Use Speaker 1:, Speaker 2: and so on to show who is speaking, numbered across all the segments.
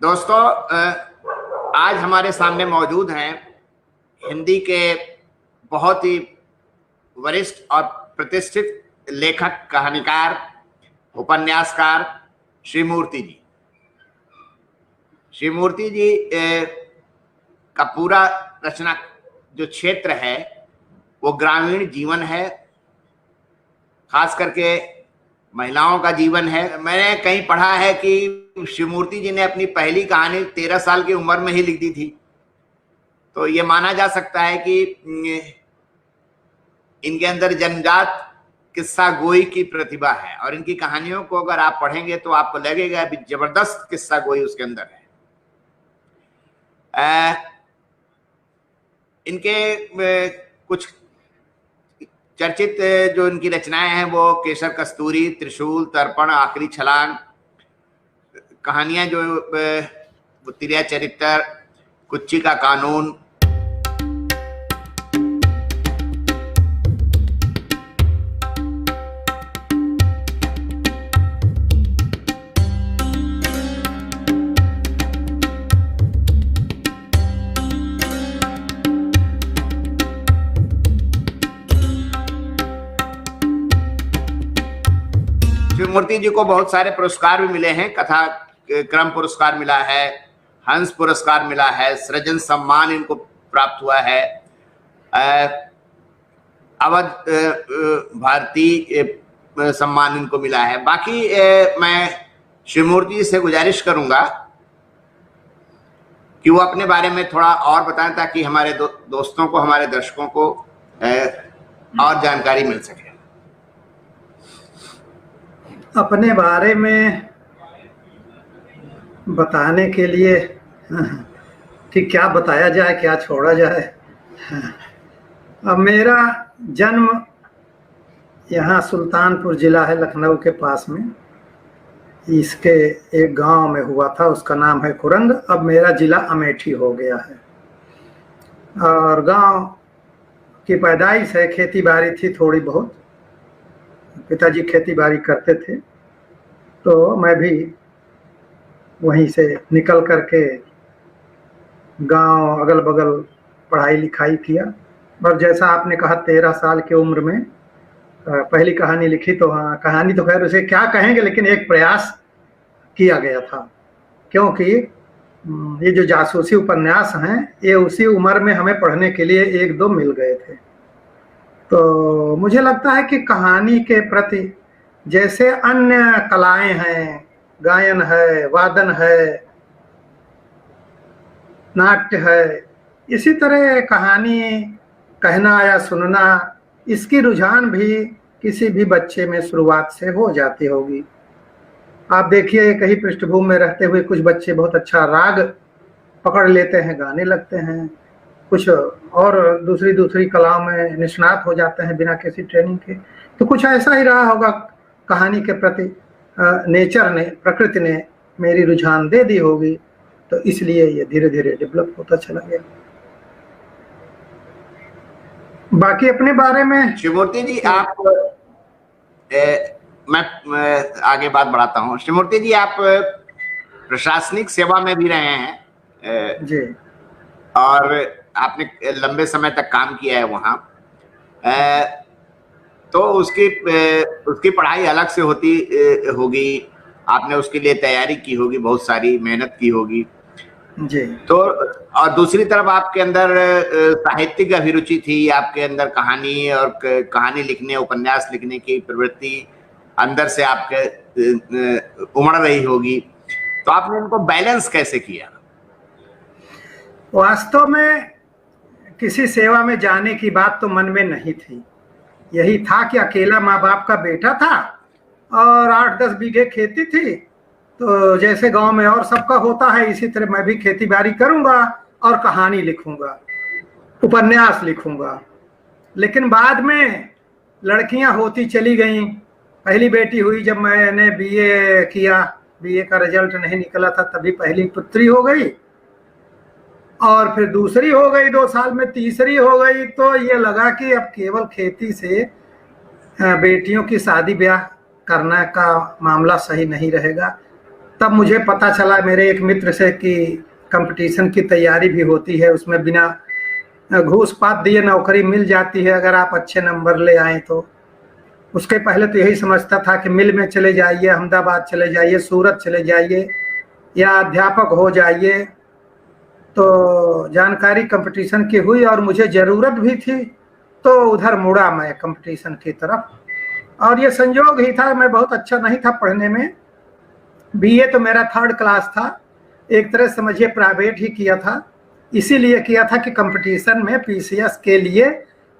Speaker 1: दोस्तों, आज हमारे सामने मौजूद हैं हिंदी के बहुत ही वरिष्ठ और प्रतिष्ठित लेखक, कहानीकार, उपन्यासकार श्री मूर्ति जी। श्री मूर्ति जी का पूरा रचना जो क्षेत्र है वो ग्रामीण जीवन है, खास करके महिलाओं का जीवन है। मैंने कहीं पढ़ा है कि श्री मूर्ति जी ने अपनी पहली कहानी 13 साल की उम्र में ही लिख दी थी। तो ये माना जा सकता है कि इनके अंदर जन्मजात किस्सा गोई की प्रतिभा है, और इनकी कहानियों को अगर आप पढ़ेंगे तो आपको लगेगा भी जबरदस्त किस्सा गोई उसके अंदर है। इनके कुछ चर्चित जो इनकी रचनाएं हैं वो केसर कस्तूरी, त्रिशूल, तर्पण, आखिरी छलांग, कहानियां जो तिरिया चरित्र, कुच्ची का कानून, मूर्ति जी को बहुत सारे पुरस्कार भी मिले हैं। कथा क्रम पुरस्कार मिला है, हंस पुरस्कार मिला है, सृजन सम्मान इनको प्राप्त हुआ है, अवध भारती सम्मान इनको मिला है। बाकी मैं श्री मूर्ति जी से गुजारिश करूंगा कि वो अपने बारे में थोड़ा और बताएं ताकि हमारे दोस्तों को, हमारे दर्शकों को और जानकारी मिल सके।
Speaker 2: अपने बारे में बताने के लिए कि क्या बताया जाए, क्या छोड़ा जाए। अब मेरा जन्म यहाँ सुल्तानपुर जिला है, लखनऊ के पास में, इसके एक गांव में हुआ था, उसका नाम है कुरंग। अब मेरा जिला अमेठी हो गया है। और गांव की पैदाइश है, खेती बाड़ी थी थोड़ी बहुत, पिताजी खेती बाड़ी करते थे, तो मैं भी वहीं से निकल करके गांव अगल बगल पढ़ाई लिखाई किया। और जैसा आपने कहा 13 साल की उम्र में पहली कहानी लिखी, तो हाँ, कहानी तो खैर उसे क्या कहेंगे, लेकिन एक प्रयास किया गया था, क्योंकि ये जो जासूसी उपन्यास हैं ये उसी उम्र में हमें पढ़ने के लिए एक दो मिल गए थे। तो मुझे लगता है कि कहानी के प्रति जैसे अन्य कलाएं हैं, गायन है, वादन है, नाट्य है, इसी तरह कहानी कहना या सुनना, इसकी रुझान भी किसी भी बच्चे में शुरुआत से हो जाती होगी। आप देखिए, कहीं पृष्ठभूमि में रहते हुए कुछ बच्चे बहुत अच्छा राग पकड़ लेते हैं, गाने लगते हैं, कुछ और दूसरी कलाओं में निष्णात हो जाते हैं बिना किसी ट्रेनिंग के। तो कुछ ऐसा ही रहा होगा कहानी के प्रति, नेचर ने, प्रकृति ने मेरी रुझान दे दी होगी, तो इसलिए ये धीरे धीरे डेवलप होता चला गया। बाकी अपने बारे में
Speaker 1: श्री मूर्ति जी, आप मैं आगे बात बढ़ाता हूँ। श्री मूर्ति जी, आप प्रशासनिक सेवा में भी रहे हैं
Speaker 2: जी, और
Speaker 1: आपने लंबे समय तक काम किया है वहाँ, तो उसकी पढ़ाई अलग से होती होगी, आपने उसके लिए तैयारी की होगी, बहुत सारी मेहनत की होगी
Speaker 2: जी।
Speaker 1: तो और दूसरी तरफ आपके अंदर साहित्यिक अभिरुचि थी, आपके अंदर कहानी और कहानी लिखने, उपन्यास लिखने की प्रवृत्ति अंदर से आपके उमड़ रही होगी, तो आपने इनको बैलेंस कैसे किया?
Speaker 2: वास्तव में किसी सेवा में जाने की बात तो मन में नहीं थी। यही था कि अकेला माँ बाप का बेटा था और 8-10 बीघे खेती थी, तो जैसे गांव में और सबका होता है इसी तरह मैं भी खेती बाड़ी करूंगा और कहानी लिखूंगा, उपन्यास लिखूंगा। लेकिन बाद में लड़कियां होती चली गईं। पहली बेटी हुई जब मैंने बीए किया, बीए का रिजल्ट नहीं निकला था, तभी पहली पुत्री हो गई, और फिर दूसरी हो गई 2 साल में, तीसरी हो गई। तो ये लगा कि अब केवल खेती से बेटियों की शादी ब्याह करने का मामला सही नहीं रहेगा। तब मुझे पता चला मेरे एक मित्र से कि कंपटीशन की तैयारी भी होती है, उसमें बिना घूस पात दिए नौकरी मिल जाती है अगर आप अच्छे नंबर ले आए तो। उसके पहले तो यही समझता था कि मिल में चले जाइए, अहमदाबाद चले जाइए, सूरत चले जाइए या अध्यापक हो जाइए। तो जानकारी कंपटीशन की हुई और मुझे ज़रूरत भी थी, तो उधर मुड़ा मैं कंपटीशन की तरफ। और ये संयोग ही था, मैं बहुत अच्छा नहीं था पढ़ने में। बीए तो मेरा 3rd क्लास था, एक तरह समझिए प्राइवेट ही किया था, इसीलिए किया था कि कंपटीशन में पीसीएस के लिए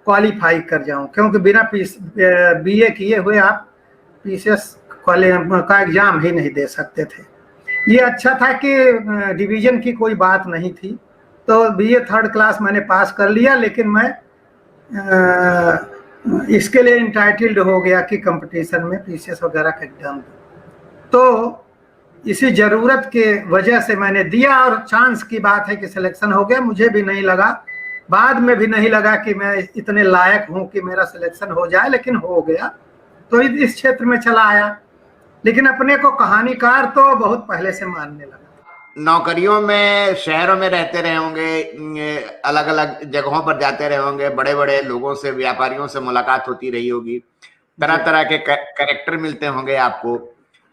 Speaker 2: क्वालिफाई कर जाऊं, क्योंकि बिना बीए किए हुए आप पीसीएस का एग्जाम ही नहीं दे सकते थे। ये अच्छा था कि डिवीजन की कोई बात नहीं थी, तो बीए 3rd क्लास मैंने पास कर लिया, लेकिन मैं इसके लिए इंटाइटल्ड हो गया कि कंपटीशन में पीसीएस वगैरह का एग्जाम दूं। तो इसी जरूरत के वजह से मैंने दिया और चांस की बात है कि सिलेक्शन हो गया। मुझे भी नहीं लगा, बाद में भी नहीं लगा कि मैं इतने लायक हूं कि मेरा सिलेक्शन हो जाए, लेकिन हो गया। तो इस क्षेत्र में चला आया, लेकिन अपने को कहानीकार तो बहुत पहले से मानने लगा।
Speaker 1: नौकरियों में शहरों में रहते रहे होंगे, अलग अलग जगहों पर जाते रहे होंगे, बड़े बड़े लोगों से, व्यापारियों से मुलाकात होती रही होगी, तरह तरह के कैरेक्टर मिलते होंगे आपको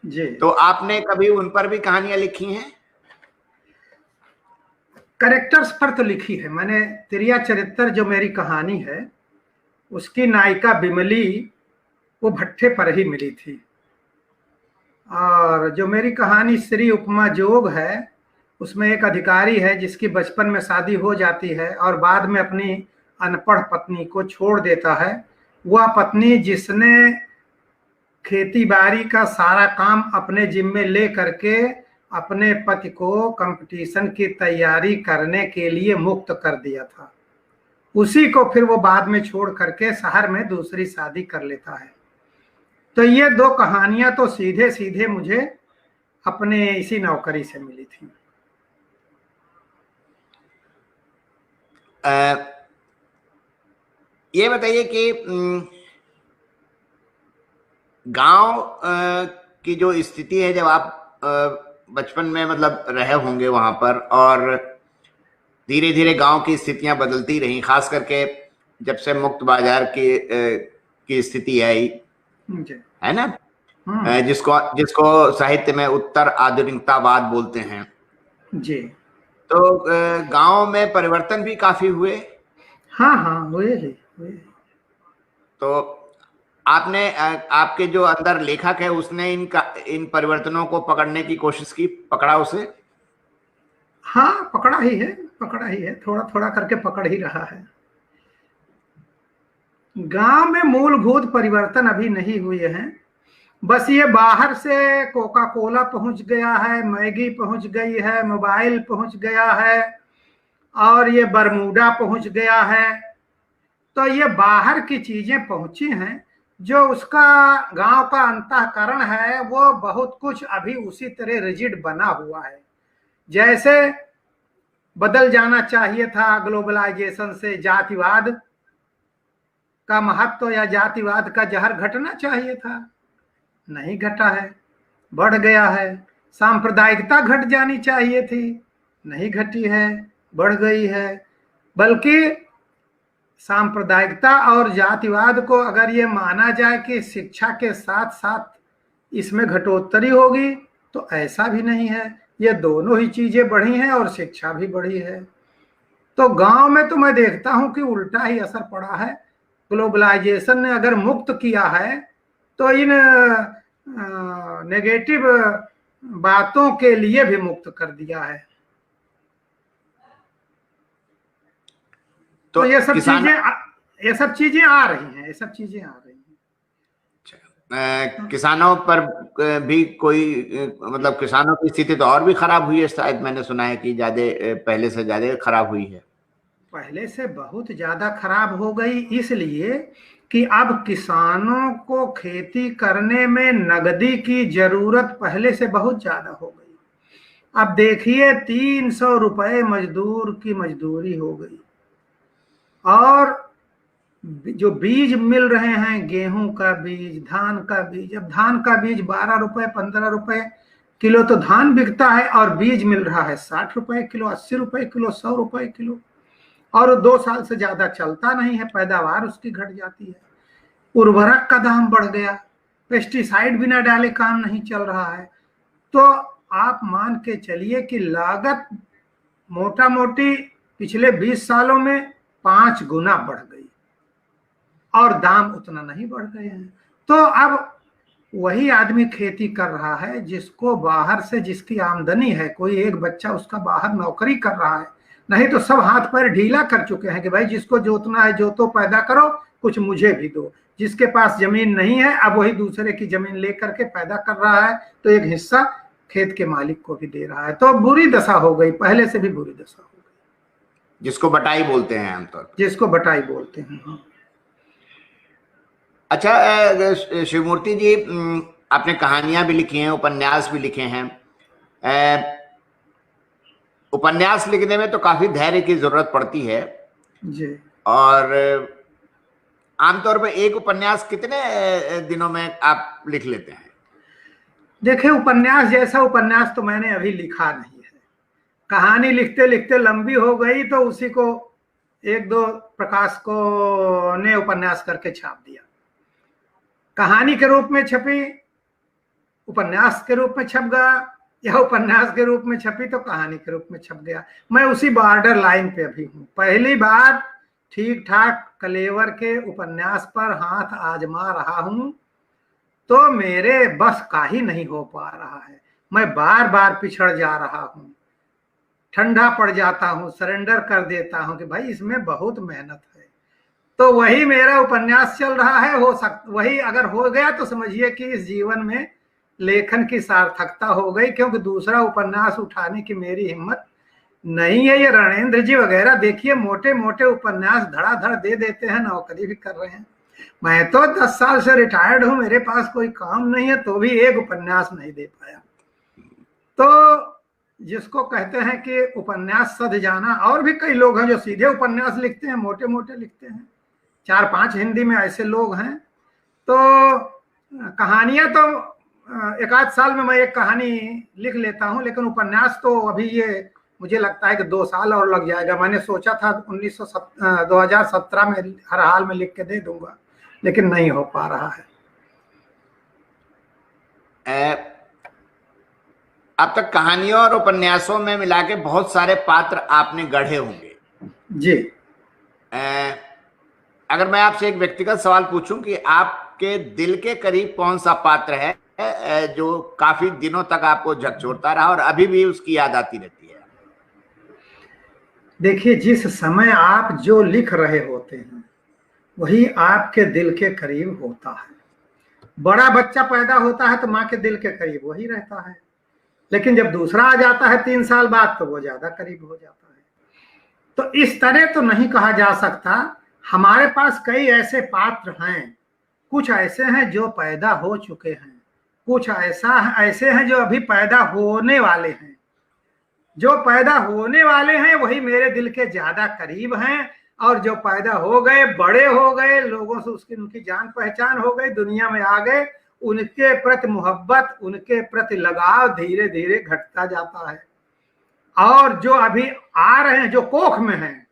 Speaker 2: जी।
Speaker 1: तो आपने कभी उन पर भी कहानियां लिखी हैं?
Speaker 2: कैरेक्टर्स पर तो लिखी है मैंने। तिरिया चरित्र जो मेरी कहानी है, उसकी नायिका बिमली वो भट्टे पर ही मिली थी। और जो मेरी कहानी श्री उपमा जोग है, उसमें एक अधिकारी है जिसकी बचपन में शादी हो जाती है और बाद में अपनी अनपढ़ पत्नी को छोड़ देता है। वह पत्नी जिसने खेती बाड़ी का सारा काम अपने जिम्मे ले करके अपने पति को कंपटीशन की तैयारी करने के लिए मुक्त कर दिया था, उसी को फिर वो बाद में छोड़ करके शहर में दूसरी शादी कर लेता है। तो ये 2 कहानियां तो सीधे सीधे मुझे अपने इसी नौकरी से मिली थी।
Speaker 1: ये बताइए कि गांव की जो स्थिति है, जब आप बचपन में मतलब रहे होंगे वहां पर, और धीरे धीरे गांव की स्थितियां बदलती रही, खास करके जब से मुक्त बाजार की स्थिति आई, है ना, जिसको साहित्य में उत्तर आधुनिकतावाद बोलते हैं
Speaker 2: जी।
Speaker 1: तो गांव में परिवर्तन भी काफी हुए।
Speaker 2: हाँ हाँ हुए।
Speaker 1: तो आपने आपके जो अंदर लेखक है उसने इन परिवर्तनों को पकड़ने की कोशिश की, पकड़ा उसे?
Speaker 2: हाँ पकड़ा ही है, थोड़ा थोड़ा करके पकड़ ही रहा है। गांव में मूलभूत परिवर्तन अभी नहीं हुए हैं, बस ये बाहर से कोका कोला पहुंच गया है, मैगी पहुंच गई है, मोबाइल पहुंच गया है और ये बरमूडा पहुंच गया है। तो ये बाहर की चीजें पहुंची हैं, जो उसका गांव का अंतःकरण है वो बहुत कुछ अभी उसी तरह रिजिड बना हुआ है। जैसे बदल जाना चाहिए था ग्लोबलाइजेशन से, जातिवाद का महत्व या जातिवाद का जहर घटना चाहिए था, नहीं घटा है, बढ़ गया है। सांप्रदायिकता घट जानी चाहिए थी, नहीं घटी है, बढ़ गई है। बल्कि सांप्रदायिकता और जातिवाद को अगर ये माना जाए कि शिक्षा के साथ साथ इसमें घटोत्तरी होगी, तो ऐसा भी नहीं है। ये दोनों ही चीजें बढ़ी हैं और शिक्षा भी बढ़ी है। तो गांव में तो मैं देखता हूं कि उल्टा ही असर पड़ा है। ग्लोबलाइजेशन ने अगर मुक्त किया है तो इन नेगेटिव बातों के लिए भी मुक्त कर दिया है। तो ये सब चीजें आ रही हैं,
Speaker 1: किसानों पर भी कोई मतलब किसानों की स्थिति तो और भी खराब हुई है, शायद मैंने सुना है कि ज्यादा पहले से ज्यादा खराब हुई है।
Speaker 2: पहले से बहुत ज्यादा खराब हो गई, इसलिए कि अब किसानों को खेती करने में नगदी की जरूरत पहले से बहुत ज्यादा हो गई। अब देखिए 300 रुपए मजदूर की मजदूरी हो गई, और जो बीज मिल रहे हैं, गेहूं का बीज, धान का बीज, अब धान का बीज 12 रुपए 15 रुपए किलो तो धान बिकता है और बीज मिल रहा है 60 रुपए किलो, 80 रुपए किलो, 100 रुपए किलो, और वो 2 साल से ज्यादा चलता नहीं है, पैदावार उसकी घट जाती है। उर्वरक का दाम बढ़ गया, पेस्टिसाइड बिना डाले काम नहीं चल रहा है। तो आप मान के चलिए कि लागत मोटा मोटी पिछले 20 सालों में 5 गुना बढ़ गई और दाम उतना नहीं बढ़ रहे हैं। तो अब वही आदमी खेती कर रहा है जिसको बाहर से जिसकी आमदनी है, कोई एक बच्चा उसका बाहर नौकरी कर रहा है, नहीं तो सब हाथ पैर ढीला कर चुके हैं कि भाई जिसको जोतना है जोतो, पैदा करो, कुछ मुझे भी दो। जिसके पास जमीन नहीं है अब वही दूसरे की जमीन लेकर के पैदा कर रहा है, तो एक हिस्सा खेत के मालिक को भी दे रहा है। तो बुरी दशा हो गई, पहले से भी बुरी दशा हो गई,
Speaker 1: जिसको बटाई बोलते हैं आमतौर पर।
Speaker 2: जिसको बटाई बोलते हैं। हाँ।
Speaker 1: अच्छा शिवमूर्ति जी, आपने कहानियां भी लिखी हैं, उपन्यास भी लिखे हैं। उपन्यास लिखने में तो काफी धैर्य की जरूरत पड़ती है
Speaker 2: जी।
Speaker 1: और आमतौर पर एक उपन्यास कितने दिनों में आप लिख लेते हैं?
Speaker 2: देखिए, उपन्यास जैसा उपन्यास तो मैंने अभी लिखा नहीं है। कहानी लिखते लिखते लंबी हो गई तो उसी को एक दो प्रकाशकों ने उपन्यास करके छाप दिया। कहानी के रूप में छपी, उपन्यास के रूप में छप गया, या उपन्यास के रूप में छपी तो कहानी के रूप में छप गया। मैं उसी बॉर्डर लाइन पे अभी हूँ। पहली बार ठीक ठाक कलेवर के उपन्यास पर हाथ आजमा रहा हूँ तो मेरे बस का ही नहीं हो पा रहा है। मैं बार बार पिछड़ जा रहा हूँ, ठंडा पड़ जाता हूँ, सरेंडर कर देता हूँ कि भाई इसमें बहुत मेहनत है। तो वही मेरा उपन्यास चल रहा है। वही अगर हो गया तो समझिए कि इस जीवन में लेखन की सार्थकता हो गई, क्योंकि दूसरा उपन्यास उठाने की मेरी हिम्मत नहीं है। ये रणेंद्र जी वगैरह देखिए, मोटे मोटे उपन्यास धड़ाधड़ दे देते हैं, नौकरी भी कर रहे हैं। मैं तो 10 साल से रिटायर्ड हूं, मेरे पास कोई काम नहीं है, तो भी एक उपन्यास नहीं दे पाया। तो जिसको कहते हैं कि उपन्यास सध जाना, और भी कई लोग हैं जो सीधे उपन्यास लिखते हैं, मोटे मोटे लिखते हैं। 4-5 हिंदी में ऐसे लोग हैं। तो कहानियां तो 1 आध साल में मैं एक कहानी लिख लेता हूं, लेकिन उपन्यास तो अभी ये मुझे लगता है कि 2 साल और लग जाएगा। मैंने सोचा था 2017 में हर हाल में लिख के दे दूंगा, लेकिन नहीं हो पा रहा है।
Speaker 1: अब तक कहानियों और उपन्यासों में मिला के बहुत सारे पात्र आपने गढ़े होंगे
Speaker 2: जी।
Speaker 1: अगर मैं आपसे एक व्यक्तिगत सवाल पूछूं कि आपके दिल के करीब कौन सा पात्र है जो काफी दिनों तक आपको झकझोरता रहा और अभी भी उसकी याद आती रहती है?
Speaker 2: देखिए, जिस समय आप जो लिख रहे होते हैं वही आपके दिल के करीब होता है। बड़ा बच्चा पैदा होता है तो माँ के दिल के करीब वही रहता है, लेकिन जब दूसरा आ जाता है 3 साल बाद तो वो ज्यादा करीब हो जाता है। तो इस तरह तो नहीं कहा जा सकता। हमारे पास कई ऐसे पात्र हैं, कुछ ऐसे हैं जो पैदा हो चुके हैं, कुछ ऐसे हैं जो अभी पैदा होने वाले हैं। जो पैदा होने वाले हैं वही मेरे दिल के ज्यादा करीब हैं, और जो पैदा हो गए, बड़े हो गए, लोगों से उनकी जान पहचान हो गई, दुनिया में आ गए, उनके प्रति मोहब्बत, उनके प्रति लगाव धीरे धीरे घटता जाता है। और जो अभी आ रहे हैं, जो कोख में हैं,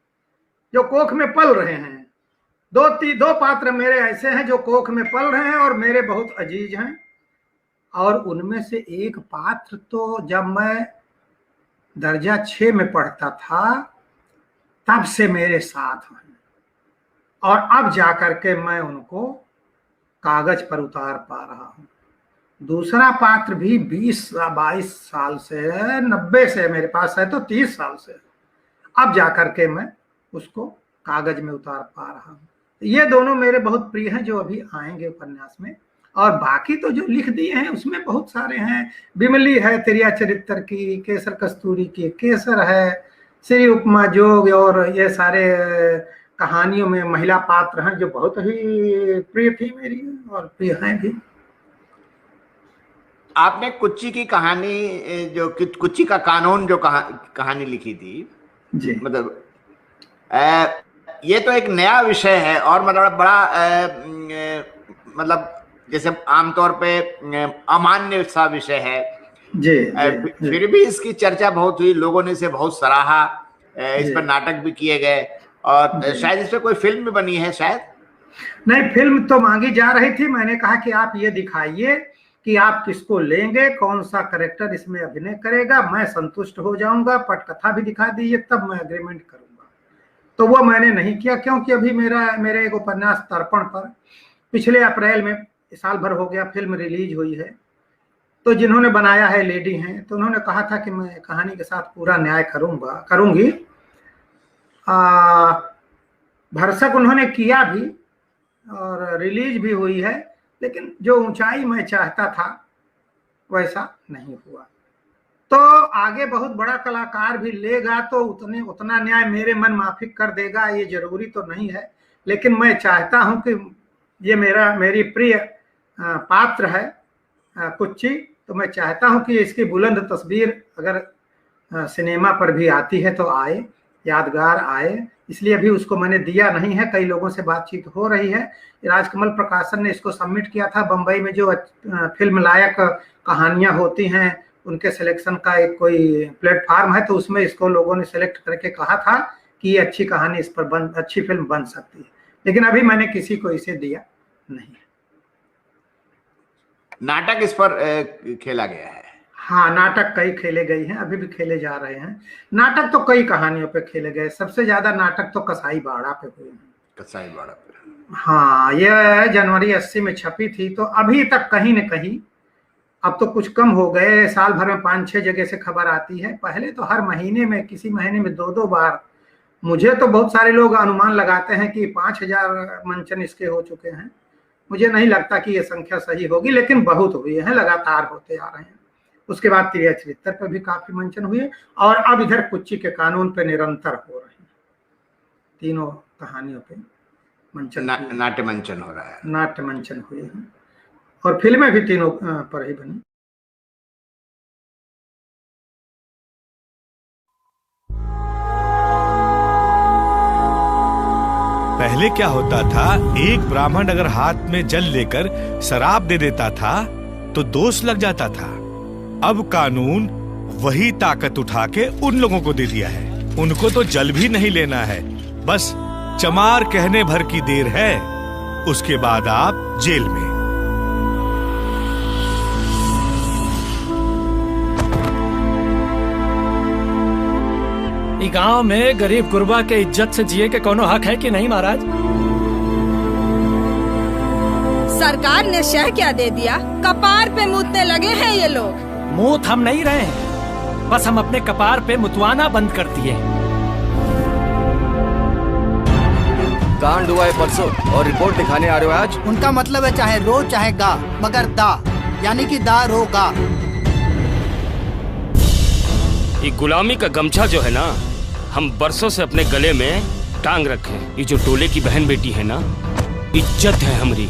Speaker 2: जो कोख में पल रहे हैं, दो पात्र मेरे ऐसे हैं जो कोख में पल रहे हैं और मेरे बहुत अजीज हैं। और उनमें से एक पात्र तो जब मैं दर्जा 6 में पढ़ता था तब से मेरे साथ हैं, और अब जाकर के मैं उनको कागज पर उतार पा रहा हूं। दूसरा पात्र भी 20-22 साल से है, 90 से मेरे पास है, तो 30 साल से, अब जाकर के मैं उसको कागज में उतार पा रहा हूं। ये दोनों मेरे बहुत प्रिय हैं जो अभी आएंगे उपन्यास में। और बाकी तो जो लिख दिए हैं उसमें बहुत सारे हैं। बिमली है तिरिया चरित्र की, केसर कस्तूरी की, केसर है, श्री उपमा जोग, और ये सारे कहानियों में महिला पात्र हैं जो बहुत ही प्रिय थी मेरी और प्रिय हैं भी।
Speaker 1: आपने कुच्ची की कहानी, जो कुच्ची का कानून जो कहानी लिखी थी
Speaker 2: जी,
Speaker 1: मतलब ये तो एक नया विषय है और मतलब बड़ा मतलब जैसे आमतौर पे अमान्य सा विषय है।
Speaker 2: जी,
Speaker 1: फिर भी इसकी चर्चा बहुत हुई, लोगों ने इसे बहुत सराहा, इस पर नाटक भी किए गए और शायद इस पर कोई फिल्म भी बनी है शायद।
Speaker 2: नहीं, फिल्म तो मांगी जा रही थी। मैंने कहा कि आप ये दिखाइए कि आप किसको लेंगे, कौन सा करेक्टर इसमें अभिनय करेगा, मैं संतुष्ट हो जाऊंगा, पटकथा भी दिखा दीजिए, तब मैं एग्रीमेंट करूंगा। तो वो मैंने नहीं किया, क्योंकि अभी मेरे एक उपन्यास तर्पण पर पिछले अप्रैल में, साल भर हो गया, फिल्म रिलीज हुई है। तो जिन्होंने बनाया है लेडी हैं, तो उन्होंने कहा था कि मैं कहानी के साथ पूरा न्याय करूंगी। भरसक उन्होंने किया भी और रिलीज भी हुई है, लेकिन जो ऊंचाई मैं चाहता था वैसा नहीं हुआ। तो आगे बहुत बड़ा कलाकार भी लेगा तो उतना न्याय मेरे मन माफिक कर देगा, ये जरूरी तो नहीं है। लेकिन मैं चाहता हूं कि ये मेरी प्रिय पात्र है कुच्ची, तो मैं चाहता हूं कि इसकी बुलंद तस्वीर अगर सिनेमा पर भी आती है तो आए, यादगार आए। इसलिए अभी उसको मैंने दिया नहीं है, कई लोगों से बातचीत हो रही है। राजकमल प्रकाशन ने इसको सबमिट किया था। बंबई में जो फिल्म लायक कहानियां होती हैं उनके सिलेक्शन का एक कोई प्लेटफार्म है, तो उसमें इसको लोगों ने सिलेक्ट करके कहा था कि ये अच्छी कहानी, इस पर अच्छी फिल्म बन सकती है। लेकिन अभी मैंने किसी को इसे दिया नहीं।
Speaker 1: नाटक इस पर खेला गया है?
Speaker 2: हाँ, नाटक कई खेले गए हैं, अभी भी खेले जा रहे हैं। नाटक तो कई कहानियों पे खेले गए, सबसे ज्यादा नाटक तो कसाई बाड़ा पे हुए हैं।
Speaker 1: कसाई बाड़ा पे?
Speaker 2: हाँ, ये जनवरी 80 में छपी थी, तो अभी तक कहीं न कहीं, अब तो कुछ कम हो गए, साल भर में 5-6 जगह से खबर आती है। पहले तो हर महीने में, किसी महीने में 2-2 बार। मुझे तो बहुत सारे लोग अनुमान लगाते हैं कि 5000 मंचन इसके हो चुके हैं। मुझे नहीं लगता कि ये संख्या सही होगी, लेकिन बहुत हुए हैं, लगातार होते आ रहे हैं। उसके बाद त्रिया चरित्र पर भी काफी मंचन हुए, और अब इधर कुच्ची के कानून पे निरंतर हो रहे हैं। तीनों कहानियों पे मंचन,
Speaker 1: नाट्य मंचन हो रहा है,
Speaker 2: नाट्य मंचन हुए हैं, और फिल्में भी तीनों पर ही बनी।
Speaker 3: पहले क्या होता था, एक ब्राह्मण अगर हाथ में जल लेकर शराब दे देता था तो दोष लग जाता था। अब कानून वही ताकत उठा के उन लोगों को दे दिया है, उनको तो जल भी नहीं लेना है, बस चमार कहने भर की देर है, उसके बाद आप जेल में।
Speaker 4: गांव में गरीब गुरबा के इज्जत से जिए के कोनो हक है कि नहीं महाराज?
Speaker 5: सरकार ने शह क्या दे दिया, कपार पे मुतने लगे हैं ये लोग।
Speaker 4: मुंह हम नहीं रहे हैं, बस हम अपने कपार पे मुतवाना बंद कर दिए।
Speaker 6: कांड हुआ है परसों और रिपोर्ट दिखाने आ रहे हो आज?
Speaker 7: उनका मतलब है चाहे रो चाहे गा, मगर दा यानी कि दा रो गा।
Speaker 8: ये गुलामी का गमछा जो है ना, हम बरसों से अपने गले में टांग रखे। ये जो टोले की बहन बेटी है ना, इज्जत है हमारी।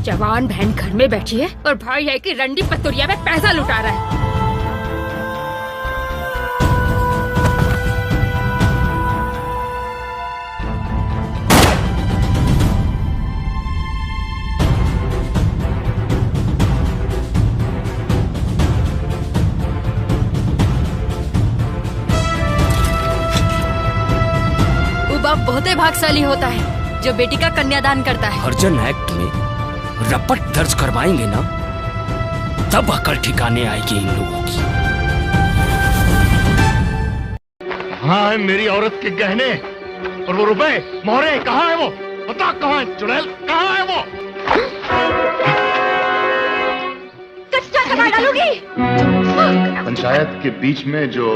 Speaker 9: जवान बहन घर में बैठी है और भाई है कि रंडी पतुरिया में पैसा लुटा रहा है। बहुत ही भाग्यशाली होता है जो बेटी का कन्यादान करता है।
Speaker 8: हरिजन एक्ट में रपट दर्ज करवाएंगे ना, तब अकल ठिकाने आएगी इन लोगों की।
Speaker 10: हाँ, मेरी औरत के गहने और वो रुपए मोहरे कहाँ है? वो बता, कहाँ है? चुड़ैल कहाँ है वो?
Speaker 9: कमा डालूंगी।
Speaker 10: पंचायत के बीच में जो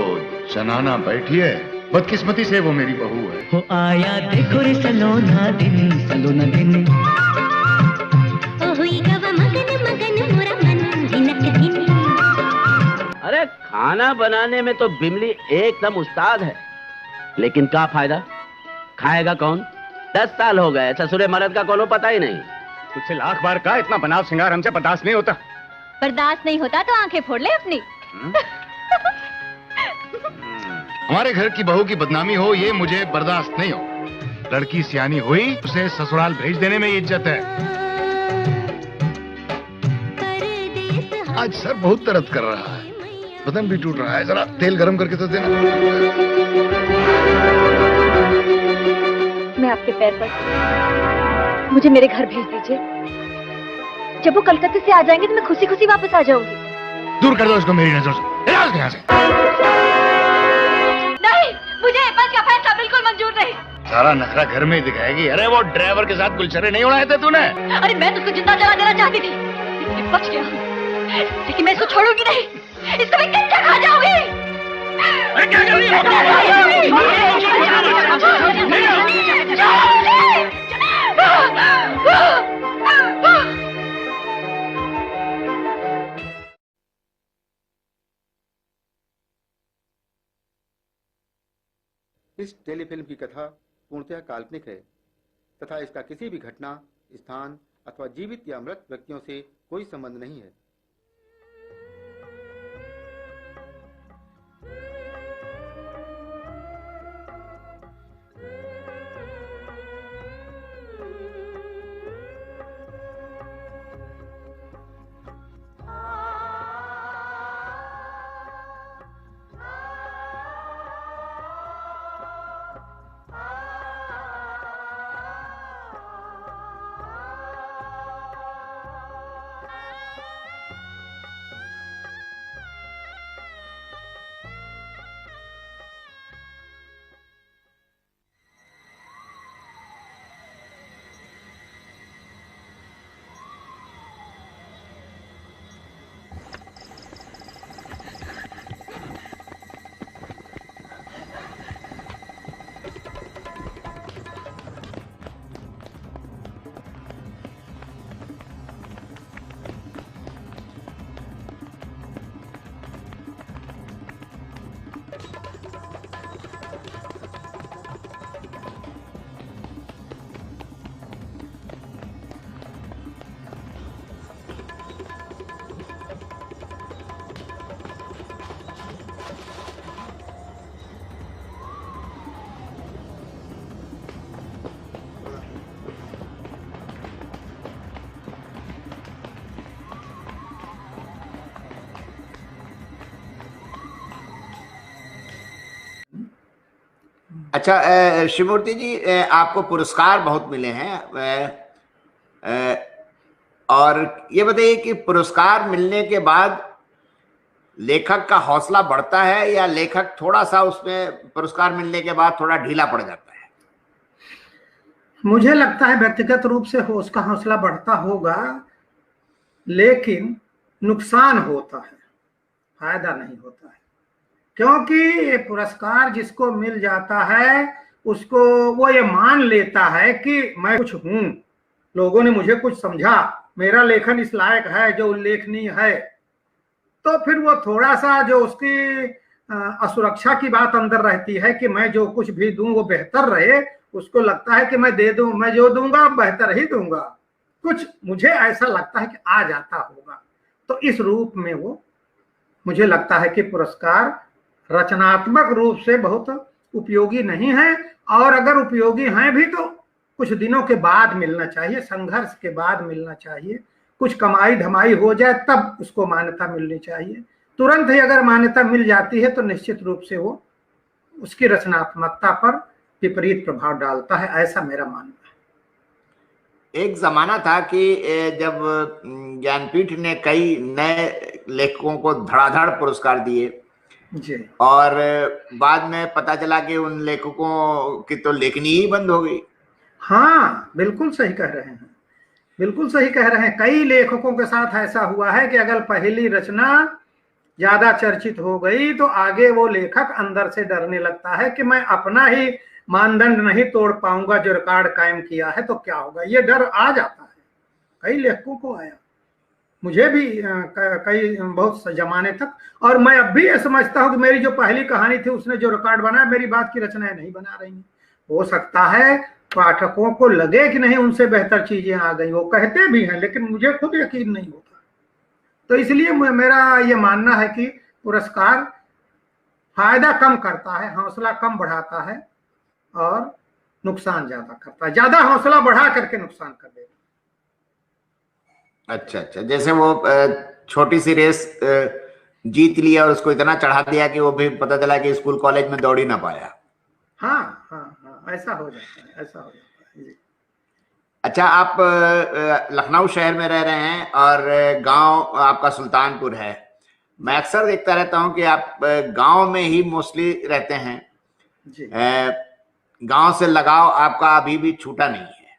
Speaker 10: जनाना बैठी है, बदकिस्मती से वो मेरी बहू है।
Speaker 11: हो आया देखो रे सलोना दिन, सलोना दिन।
Speaker 12: अरे खाना बनाने में तो बिमली एकदम उस्ताद है, लेकिन क्या फायदा, खाएगा कौन? 10 साल हो गए, ससुरे मर्द का कोनो पता ही नहीं।
Speaker 10: तुझसे लाख बार कहा, इतना बनाव सिंगार हमसे बर्दाश्त नहीं होता।
Speaker 9: बर्दाश्त नहीं होता तो आंखें फोड़ ले अपनी।
Speaker 10: हमारे घर की बहू की बदनामी हो, ये मुझे बर्दाश्त नहीं हो। लड़की सियानी हुई, उसे ससुराल भेज देने में इज्जत है। आज सर बहुत दर्द कर रहा है, बदन भी टूट रहा है, जरा तेल गरम करके तो देना।
Speaker 9: मैं आपके पैर पर, मुझे मेरे घर भेज दीजिए। जब वो कलकत्ते से आ जाएंगे तो मैं खुशी खुशी वापस आ जाऊंगी।
Speaker 10: दूर कर दो इसको मेरी नजर से, यहाँ से।
Speaker 9: नहीं, मुझे बस का फैसला बिल्कुल मंजूर नहीं।
Speaker 10: सारा नखरा घर में ही दिखाएगी। अरे वो ड्राइवर के साथ गुलछरे नहीं उड़ाए थे तूने?
Speaker 9: अरे मैं तो उसको जिंदा जला देना चाहती थी, लेकिन बच गया, लेकिन मैं इसको छोड़ूंगी नहीं, इसको मैं कच्चा खा जाऊंगी।
Speaker 10: अरे क्या कर रही हो?
Speaker 13: इस टेलीफिल्म की कथा पूर्णतः काल्पनिक है तथा इसका किसी भी घटना, स्थान अथवा जीवित या मृत व्यक्तियों से कोई संबंध नहीं है।
Speaker 1: अच्छा शिवमूर्ति जी, आपको पुरस्कार बहुत मिले हैं, और ये बताइए कि पुरस्कार मिलने के बाद लेखक का हौसला बढ़ता है या लेखक थोड़ा सा उसमें पुरस्कार मिलने के बाद थोड़ा ढीला पड़ जाता है?
Speaker 2: मुझे लगता है व्यक्तिगत रूप से उसका हौसला बढ़ता होगा, लेकिन नुकसान होता है, फायदा नहीं होता है। क्योंकि ये पुरस्कार जिसको मिल जाता है उसको वो ये मान लेता है कि मैं कुछ हूं, लोगों ने मुझे कुछ समझा, मेरा लेखन इस लायक है जो उल्लेखनीय है, तो फिर वो थोड़ा सा जो उसकी असुरक्षा की बात अंदर रहती है कि मैं जो कुछ भी दूं वो बेहतर रहे, उसको लगता है कि मैं दे दूं, मैं जो दूंगा बेहतर ही दूंगा, कुछ मुझे ऐसा लगता है कि आ जाता होगा। तो इस रूप में वो मुझे लगता है कि पुरस्कार रचनात्मक रूप से बहुत उपयोगी नहीं है, और अगर उपयोगी हैं भी तो कुछ दिनों के बाद मिलना चाहिए, संघर्ष के बाद मिलना चाहिए, कुछ कमाई धमाई हो जाए तब उसको मान्यता मिलनी चाहिए। तुरंत ही अगर मान्यता मिल जाती है तो निश्चित रूप से वो उसकी रचनात्मकता पर विपरीत प्रभाव डालता है, ऐसा मेरा मानना है।
Speaker 1: एक जमाना था कि जब ज्ञानपीठ ने कई नए लेखकों को धड़ाधड़ पुरस्कार दिए
Speaker 2: जी,
Speaker 1: और बाद में पता चला कि उन लेखकों की तो लेखनी ही बंद हो गई।
Speaker 2: हाँ, बिल्कुल सही कह रहे हैं, बिल्कुल सही कह रहे हैं। कई लेखकों के साथ ऐसा हुआ है कि अगर पहली रचना ज्यादा चर्चित हो गई तो आगे वो लेखक अंदर से डरने लगता है कि मैं अपना ही मानदंड नहीं तोड़ पाऊंगा जो रिकॉर्ड कायम किया है तो क्या होगा, ये डर आ जाता है। कई लेखकों को आया, मुझे भी कई बहुत जमाने तक, और मैं अब भी ये समझता हूँ कि मेरी जो पहली कहानी थी उसने जो रिकॉर्ड बनाया मेरी बात की रचनाएं नहीं बना रही हैं। हो सकता है पाठकों को लगे कि नहीं उनसे बेहतर चीजें आ गई, वो कहते भी हैं, लेकिन मुझे खुद यकीन नहीं होता। तो इसलिए मेरा ये मानना है कि पुरस्कार फायदा कम करता है, हौसला कम बढ़ाता है, और नुकसान ज्यादा करता है, ज्यादा हौसला बढ़ा करके नुकसान कर देता।
Speaker 1: अच्छा अच्छा, जैसे वो छोटी सी रेस जीत लिया और उसको इतना चढ़ा दिया कि वो भी पता चला कि स्कूल कॉलेज में दौड़ ही ना पाया।
Speaker 2: हाँ हाँ हाँ, ऐसा हो जाता है, ऐसा हो जाता है जी।
Speaker 1: अच्छा, आप लखनऊ शहर में रह रहे हैं और गांव आपका सुल्तानपुर है। मैं अक्सर देखता रहता हूं कि आप गांव में ही मोस्टली रहते हैं
Speaker 2: जी।
Speaker 1: गांव से लगाव आपका अभी भी छूटा नहीं है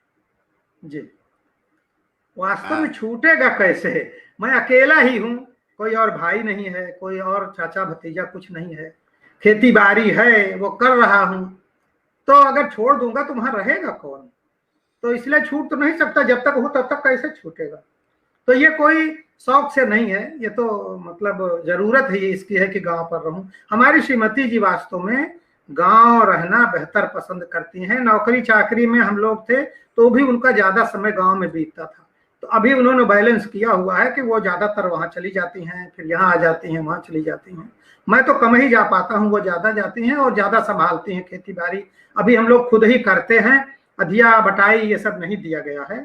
Speaker 2: जी। वास्तव में छूटेगा कैसे? मैं अकेला ही हूँ, कोई और भाई नहीं है, कोई और चाचा भतीजा कुछ नहीं है। खेती बाड़ी है वो कर रहा हूँ, तो अगर छोड़ दूंगा तो वहां रहेगा कौन? तो इसलिए छूट तो नहीं सकता, जब तक हो तब तक कैसे छूटेगा? तो ये कोई शौक से नहीं है, ये तो मतलब जरूरत ही इसकी है कि गांव पर रहूं। हमारी श्रीमती जी वास्तव में गांव रहना बेहतर पसंद करती हैं। नौकरी चाकरी में हम लोग थे तो भी उनका ज्यादा समय गांव में बीतता था, तो अभी उन्होंने बैलेंस किया हुआ है कि वो ज्यादातर वहां चली जाती हैं, फिर यहाँ आ जाती हैं, वहां चली जाती हैं। मैं तो कम ही जा पाता हूँ, वो ज्यादा जाती हैं और ज्यादा संभालती हैं खेती बाड़ी। अभी हम लोग खुद ही करते हैं, अधिया बटाई ये सब नहीं दिया गया है,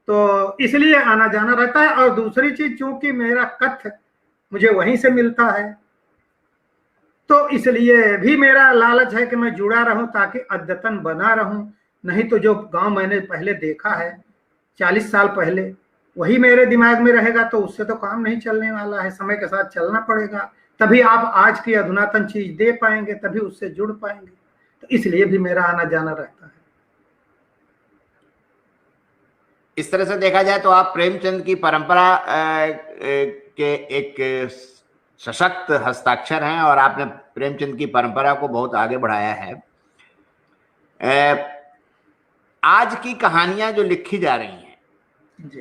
Speaker 2: तो इसलिए आना जाना रहता है। और दूसरी चीज, चूंकि मेरा कथ मुझे वहीं से मिलता है, तो इसलिए भी मेरा लालच है कि मैं जुड़ा रहूं ताकि अद्यतन बना रहूं। नहीं तो जो गांव मैंने पहले देखा है 40 साल पहले, वही मेरे दिमाग में रहेगा, तो उससे तो काम नहीं चलने वाला है। समय के साथ चलना पड़ेगा, तभी आप आज की अधुनातन चीज दे पाएंगे, तभी उससे जुड़ पाएंगे। तो इसलिए भी मेरा आना जाना रहता है।
Speaker 1: इस तरह से देखा जाए तो आप प्रेमचंद की परंपरा के एक सशक्त हस्ताक्षर हैं और आपने प्रेमचंद की परंपरा को बहुत आगे बढ़ाया है। आज की कहानियां जो लिखी जा रही हैं
Speaker 2: जी,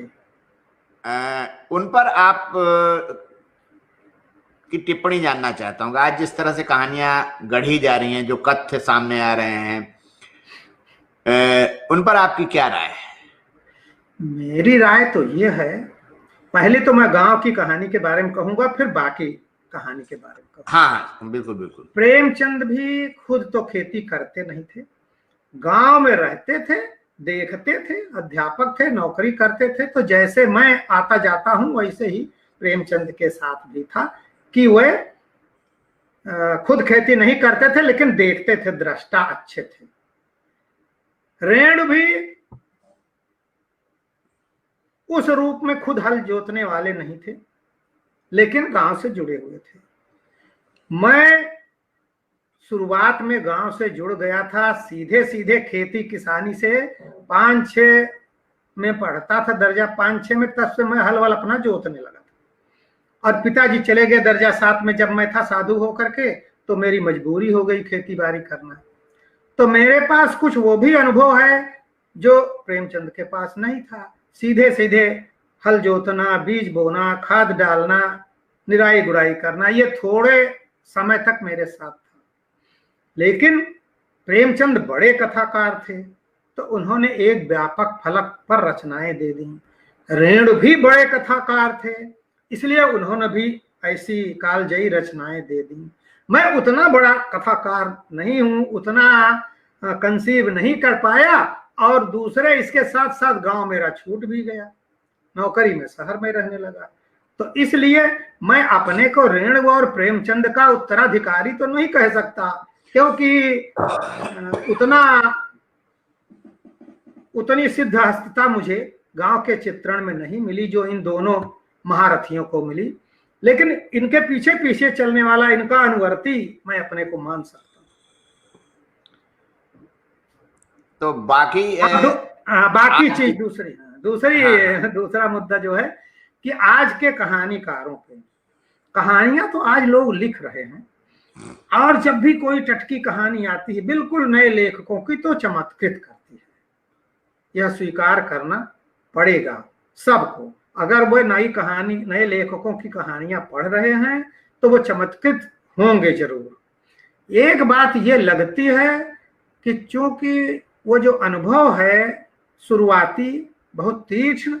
Speaker 1: उन पर आप की टिप्पणी जानना चाहता हूँ। आज जिस तरह से कहानियां गढ़ी जा रही हैं, जो कथ्य सामने आ रहे हैं, उन पर आपकी क्या राय है?
Speaker 2: मेरी राय तो ये है, पहले तो मैं गांव की कहानी के बारे में कहूंगा, फिर बाकी कहानी के बारे में कहूंगा।
Speaker 1: हाँ बिल्कुल बिल्कुल।
Speaker 2: प्रेमचंद भी खुद तो खेती करते नहीं थे, गांव में रहते थे, देखते थे, अध्यापक थे, नौकरी करते थे। तो जैसे मैं आता जाता हूं वैसे ही प्रेमचंद के साथ भी था कि वे खुद खेती नहीं करते थे लेकिन देखते थे, दृष्टा अच्छे थे। रेणु भी उस रूप में खुद हल जोतने वाले नहीं थे लेकिन गांव से जुड़े हुए थे। मैं शुरुआत में गांव से जुड़ गया था, सीधे सीधे खेती किसानी से 5-6 में पढ़ता था, दर्जा 5-6 में, तब से मैं हल वल अपना जोतने लगा था। और पिताजी चले गए दर्जा 7 में, जब मैं था साधु होकर के, तो मेरी मजबूरी हो गई खेती बाड़ी करना। तो मेरे पास कुछ वो भी अनुभव है जो प्रेमचंद के पास नहीं था। सीधे सीधे हल जोतना, बीज बोना, खाद डालना, निराई गुड़ाई करना, ये थोड़े समय तक मेरे साथ था। लेकिन प्रेमचंद बड़े कथाकार थे तो उन्होंने एक व्यापक फलक पर रचनाएं दे दी। रेणु भी बड़े कथाकार थे, इसलिए उन्होंने भी ऐसी कालजयी रचनाएं दे दी। मैं उतना बड़ा कथाकार नहीं हूं, उतना कंसीव नहीं कर पाया, और दूसरे इसके साथ साथ गांव मेरा छूट भी गया, नौकरी में शहर में रहने लगा। तो इसलिए मैं अपने को रेणु और प्रेमचंद का उत्तराधिकारी तो नहीं कह सकता, क्योंकि उतनी सिद्ध हस्तता मुझे गांव के चित्रण में नहीं मिली जो इन दोनों महारथियों को मिली। लेकिन इनके पीछे पीछे चलने वाला, इनका अनुवर्ती मैं अपने को मान सकता हूं।
Speaker 1: तो बाकी
Speaker 2: बाकी चीज दूसरा मुद्दा जो है कि आज के कहानीकारों पे कहानियां तो आज लोग लिख रहे हैं, और जब भी कोई टटकी कहानी आती है बिल्कुल नए लेखकों की, तो चमत्कृत करती है। यह स्वीकार करना पड़ेगा सबको। अगर वो नई कहानी, नए लेखकों की कहानियां पढ़ रहे हैं तो वो चमत्कृत होंगे जरूर। एक बात ये लगती है कि चूंकि वो जो अनुभव है शुरुआती बहुत तीक्ष्ण,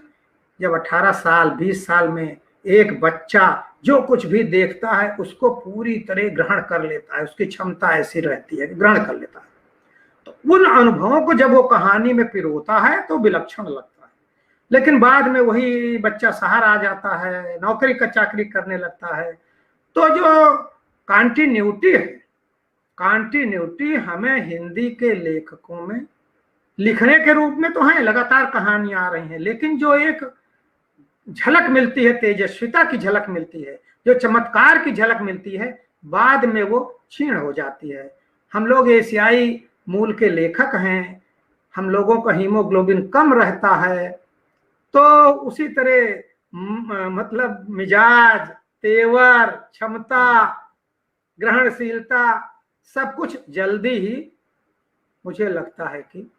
Speaker 2: जब 18 साल 20 साल में एक बच्चा जो कुछ भी देखता है उसको पूरी तरह ग्रहण कर लेता है, उसकी क्षमता ऐसी रहती है कि ग्रहण कर लेता है। तो उन अनुभवों को जब वो कहानी में पिरोता है तो विलक्षण लगता है। लेकिन बाद में वही बच्चा शहर आ जाता है, नौकरी का चाकरी करने लगता है। तो जो कॉन्टिन्यूटी है, कॉन्टिन्यूटी हमें हिंदी के लेखकों में लिखने के रूप में तो है, लगातार कहानियां आ रही हैं, लेकिन जो एक झलक मिलती है, तेजस्विता की झलक मिलती है, जो चमत्कार की झलक मिलती है, बाद में वो क्षीण हो जाती है। हम लोग एशियाई मूल के लेखक हैं, हम लोगों का हीमोग्लोबिन कम रहता है, तो उसी तरह मतलब मिजाज, तेवर, क्षमता, ग्रहणशीलता सब कुछ जल्दी ही मुझे लगता है कि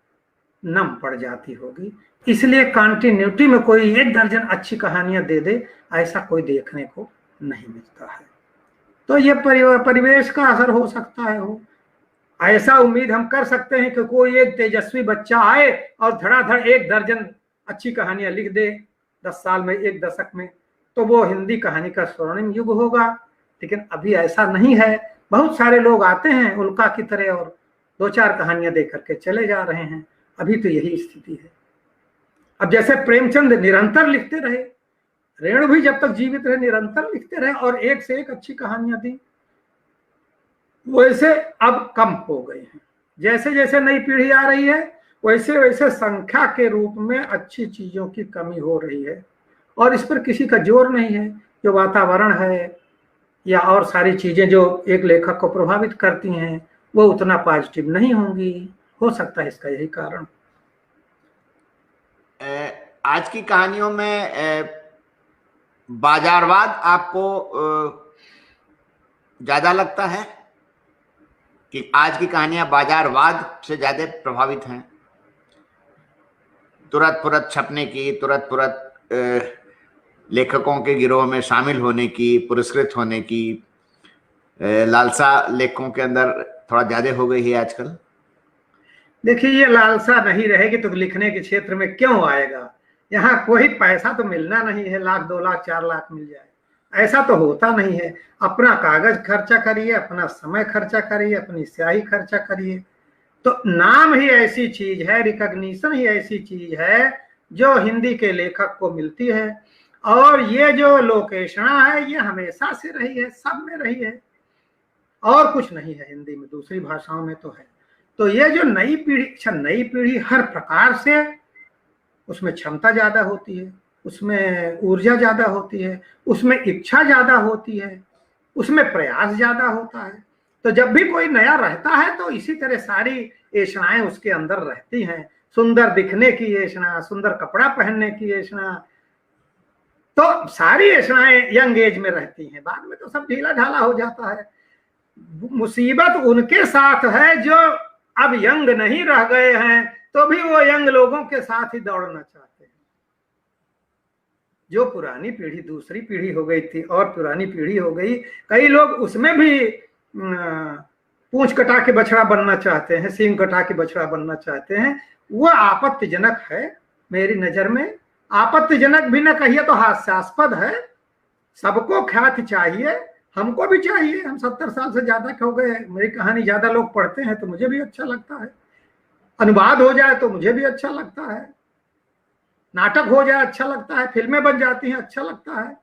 Speaker 2: नम पड़ जाती होगी। इसलिए कंटिन्यूटी में कोई 1 दर्जन अच्छी कहानियां दे दे, ऐसा कोई देखने को नहीं मिलता है। तो ये परिवेश का असर हो सकता है। हो ऐसा उम्मीद हम कर सकते हैं कि कोई एक तेजस्वी बच्चा आए और धड़ाधड़ 1 दर्जन अच्छी कहानियां लिख दे 10 साल में, 1 दशक में, तो वो हिंदी कहानी का स्वर्णिम युग होगा। लेकिन अभी ऐसा नहीं है। बहुत सारे लोग आते हैं उल्का की तरह और 2-4 कहानियां दे करके चले जा रहे हैं। अभी तो यही स्थिति है। अब जैसे प्रेमचंद निरंतर लिखते रहे, रेणु भी जब तक जीवित रहे निरंतर लिखते रहे और एक से एक अच्छी कहानियां दी, वैसे अब कम हो गई हैं। जैसे जैसे नई पीढ़ी आ रही है वैसे वैसे संख्या के रूप में अच्छी चीजों की कमी हो रही है, और इस पर किसी का जोर नहीं है। जो वातावरण है या और सारी चीजें जो एक लेखक को प्रभावित करती हैं वो उतना पॉजिटिव नहीं होंगी। हो सकता है इसका यही कारण।
Speaker 1: आज की कहानियों में बाजारवाद आपको ज्यादा लगता है कि आज की कहानियां बाजारवाद से ज्यादा प्रभावित हैं? तुरंत फुरत छपने की, तुरंत फुरत लेखकों के गिरोह में शामिल होने की, पुरस्कृत होने की लालसा लेखकों के अंदर थोड़ा ज्यादा हो गई है आजकल।
Speaker 2: देखिए, ये लालसा नहीं रहेगी तो लिखने के क्षेत्र में क्यों आएगा? यहाँ कोई पैसा तो मिलना नहीं है, 1 लाख 2 लाख 4 लाख मिल जाए, ऐसा तो होता नहीं है। अपना कागज खर्चा करिए, अपना समय खर्चा करिए, अपनी स्याही खर्चा करिए। तो नाम ही ऐसी चीज है, रिकॉग्निशन ही ऐसी चीज है जो हिंदी के लेखक को मिलती है। और ये जो लोकेशना है ये हमेशा से रही है, सब में रही है, और कुछ नहीं है हिंदी में, दूसरी भाषाओं में तो है। तो ये जो नई पीढ़ी हर प्रकार से उसमें क्षमता ज्यादा होती है, उसमें ऊर्जा ज्यादा होती है, उसमें इच्छा ज्यादा होती है, उसमें प्रयास ज्यादा होता है। तो जब भी कोई नया रहता है तो इसी तरह सारी ऐषणाएं उसके अंदर रहती हैं। सुंदर दिखने की ऐषणा, सुंदर कपड़ा पहनने की ऐषणा, तो सारी ऐषणाएं यंग एज में रहती हैं। बाद में तो सब ढीला ढाला हो जाता है। मुसीबत उनके साथ है जो अब यंग नहीं रह गए हैं तो भी वो यंग लोगों के साथ ही दौड़ना चाहते हैं। जो पुरानी पीढ़ी दूसरी पीढ़ी हो गई थी और पुरानी पीढ़ी हो गई, कई लोग उसमें भी पूंछ कटा के बछड़ा बनना चाहते हैं, सींग कटा के बछड़ा बनना चाहते हैं। वो आपत्तिजनक है मेरी नजर में। आपत्तिजनक भी न कहिए तो हास्यास्पद है। सबको ख्याति चाहिए, हमको भी चाहिए। हम 70 साल से ज्यादा हो गए, मेरी कहानी ज्यादा लोग पढ़ते हैं तो मुझे भी अच्छा लगता है। अनुवाद हो जाए तो मुझे भी अच्छा लगता है, नाटक हो जाए अच्छा लगता है, फिल्में बन जाती हैं अच्छा लगता है।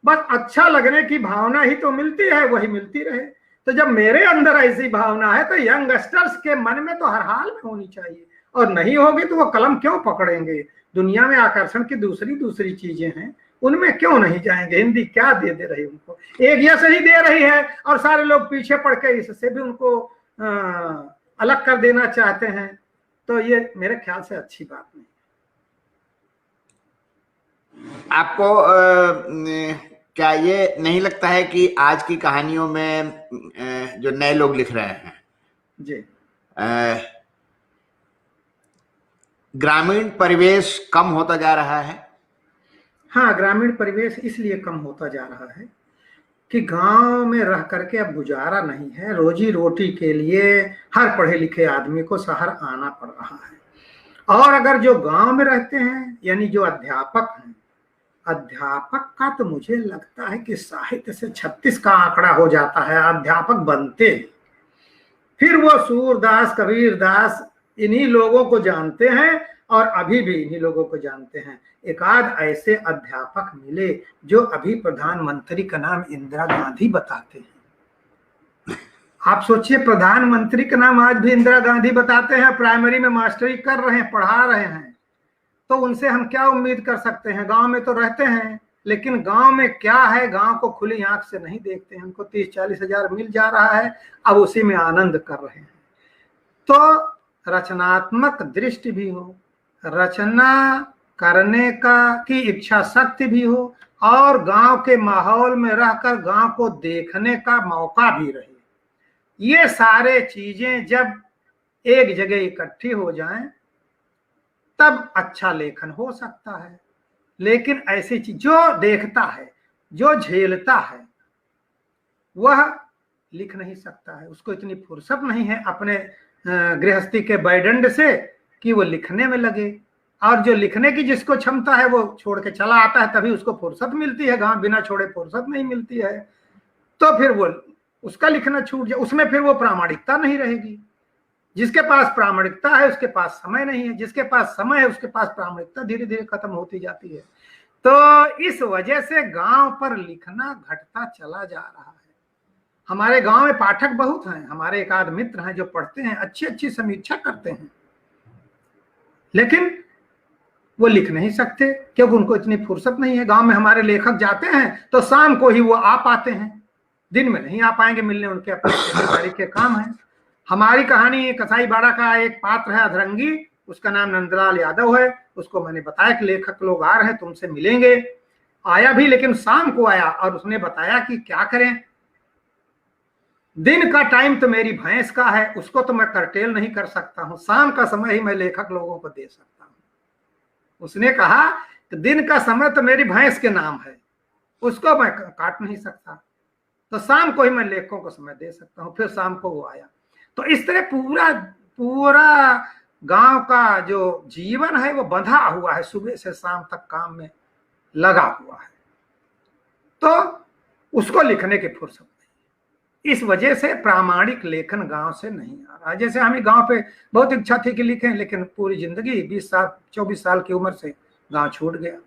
Speaker 2: बस अच्छा लगने की भावना ही तो मिलती है, वही मिलती रहे। तो जब मेरे अंदर ऐसी भावना है तो यंगस्टर्स के मन में तो हर हाल में होनी चाहिए, और नहीं होगी तो वो कलम क्यों पकड़ेंगे? दुनिया में आकर्षण की दूसरी चीजें हैं, उनमें क्यों नहीं जाएंगे? हिंदी क्या दे रही है उनको? एक यश ही दे रही है और सारे लोग पीछे पड़ के इससे भी उनको अलग कर देना चाहते हैं। तो ये मेरे ख्याल से अच्छी बात नहीं।
Speaker 1: आपको क्या ये नहीं लगता है कि आज की कहानियों में जो नए लोग लिख रहे हैं
Speaker 2: जी,
Speaker 1: ग्रामीण परिवेश कम होता जा रहा है?
Speaker 2: हाँ, ग्रामीण परिवेश इसलिए कम होता जा रहा है कि गांव में रह करके अब गुजारा नहीं है। रोजी रोटी के लिए हर पढ़े लिखे आदमी को शहर आना पड़ रहा है। और अगर जो गांव में रहते हैं, यानी जो अध्यापक हैं, अध्यापक का तो मुझे लगता है कि साहित्य से 36 का आंकड़ा हो जाता है अध्यापक बनते। फिर वो सूरदास, कबीरदास इन्हीं लोगों को जानते हैं और अभी भी इन्हीं लोगों को जानते हैं। एक आध ऐसे अध्यापक मिले जो अभी प्रधानमंत्री का नाम इंदिरा गांधी बताते हैं। आप सोचिए, प्रधानमंत्री का नाम आज भी इंदिरा गांधी बताते हैं, प्राइमरी में मास्टरी कर रहे हैं, पढ़ा रहे हैं, तो उनसे हम क्या उम्मीद कर सकते हैं? गांव में तो रहते हैं, लेकिन गांव में क्या है, गांव को खुली आंख से नहीं देखते हैं। उनको 30-40 हजार मिल जा रहा है, अब उसी में आनंद कर रहे हैं। तो रचनात्मक दृष्टि भी हो, रचना करने की इच्छा शक्ति भी हो, और गांव के माहौल में रहकर गांव को देखने का मौका भी रहे। ये सारे चीजें जब एक जगह इकट्ठी हो जाएं, तब अच्छा लेखन हो सकता है। लेकिन ऐसी चीज जो देखता है, जो झेलता है, वह लिख नहीं सकता है। उसको इतनी फुर्सत नहीं है अपने गृहस्थी के बैडंड से कि वो लिखने में लगे। और जो लिखने की जिसको क्षमता है वो छोड़ के चला आता है, तभी उसको फुर्सत मिलती है। गांव बिना छोड़े फुर्सत नहीं मिलती है, तो फिर वो उसका लिखना छूट जाए, उसमें फिर वो प्रामाणिकता नहीं रहेगी। जिसके पास प्रामाणिकता है उसके पास समय नहीं है, जिसके पास समय है उसके पास प्रामाणिकता धीरे धीरे खत्म होती जाती है। तो इस वजह से गांव पर लिखना घटता चला जा रहा है। हमारे गांव में पाठक बहुत हैं, हमारे एक आध मित्र हैं जो पढ़ते हैं, अच्छी अच्छी समीक्षा करते हैं, लेकिन वो लिख नहीं सकते क्योंकि उनको इतनी फुर्सत नहीं है। गांव में हमारे लेखक जाते हैं तो शाम को ही वो आ पाते हैं, दिन में नहीं आ पाएंगे मिलने, उनके अपने खेती के काम है। हमारी कहानी कसाईबाड़ा का एक पात्र है अधरंगी, उसका नाम नंदलाल यादव है। उसको मैंने बताया कि लेखक लोग आ रहे हैं, तुमसे मिलेंगे। आया भी, लेकिन शाम को आया और उसने बताया कि क्या करें, दिन का टाइम तो मेरी भैंस का है, उसको तो मैं करटेल नहीं कर सकता हूं, शाम का समय ही मैं लेखक लोगों को दे सकता हूं। उसने कहा कि दिन का समय तो मेरी भैंस के नाम है, उसको मैं काट नहीं सकता, तो शाम को ही मैं लेखकों को समय दे सकता हूं। फिर शाम को वो आया। तो इस तरह पूरा गांव का जो जीवन है वो बंधा हुआ है, सुबह से शाम तक काम में लगा हुआ है, तो उसको लिखने की फुर्सत नहीं। इस वजह से प्रामाणिक लेखन गांव से नहीं आ रहा। जैसे हमें गांव पे बहुत इच्छा थी कि लिखें, लेकिन पूरी जिंदगी 24 साल की उम्र से गांव छूट गया,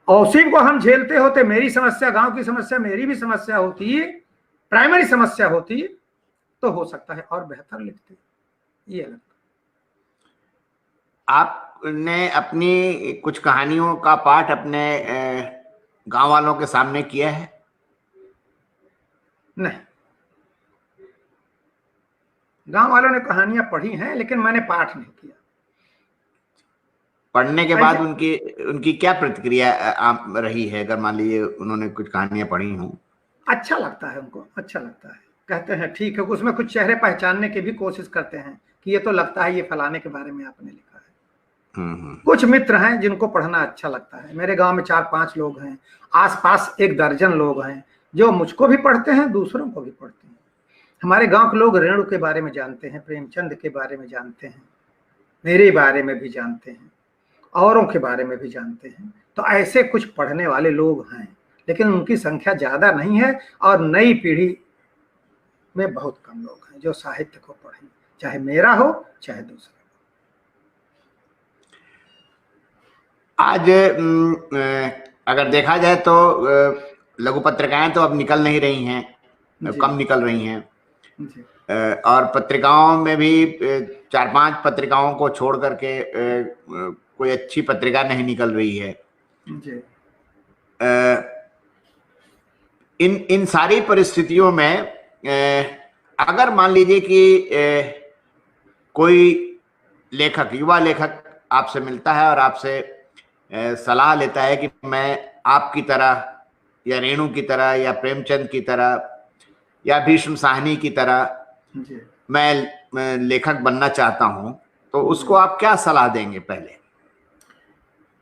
Speaker 2: और उसी को हम झेलते होते। मेरी समस्या, गांव की समस्या मेरी भी समस्या होती, प्राइमरी समस्या होती, तो हो सकता है और बेहतर लिखते। ये लगता।
Speaker 1: आपने अपनी कुछ कहानियों का पाठ अपने गांव वालों के सामने किया है?
Speaker 2: नहीं, गांव वालों ने कहानियां पढ़ी हैं, लेकिन मैंने पाठ नहीं किया।
Speaker 1: पढ़ने के बाद उनकी क्या प्रतिक्रिया रही है? अगर मान लीजिए उन्होंने कुछ कहानियां पढ़ी हों।
Speaker 2: अच्छा लगता है उनको, अच्छा लगता है, कहते हैं ठीक है। उसमें कुछ चेहरे पहचानने की भी कोशिश करते हैं कि ये तो लगता है ये फलाने के बारे में आपने लिखा है। कुछ मित्र हैं जिनको पढ़ना अच्छा लगता है। मेरे गांव में 4-5 लोग हैं, आसपास 1 दर्जन लोग हैं जो मुझको भी पढ़ते हैं, दूसरों को भी पढ़ते हैं। हमारे गांव के लोग रेणु के बारे में जानते हैं, प्रेमचंद के बारे में जानते हैं, मेरे बारे में भी जानते हैं, औरों के बारे में भी जानते हैं। तो ऐसे कुछ पढ़ने वाले लोग हैं, लेकिन उनकी संख्या ज्यादा नहीं है, और नई पीढ़ी में बहुत कम लोग हैं जो साहित्य को पढ़ें, चाहे मेरा हो चाहे दूसरा।
Speaker 1: आज अगर देखा जाए तो लघु पत्रिकाएं तो अब निकल नहीं रही हैं, कम निकल रही हैं, और पत्रिकाओं में भी 4-5 पत्रिकाओं को छोड़ करके कोई अच्छी पत्रिका नहीं निकल रही है। इन सारी परिस्थितियों में अगर मान लीजिए कि कोई लेखक, युवा लेखक आपसे मिलता है और आपसे सलाह लेता है कि मैं आपकी तरह या रेणु की तरह या प्रेमचंद की तरह या भीष्म साहनी की तरह मैं लेखक बनना चाहता हूं, तो उसको आप क्या सलाह देंगे? पहले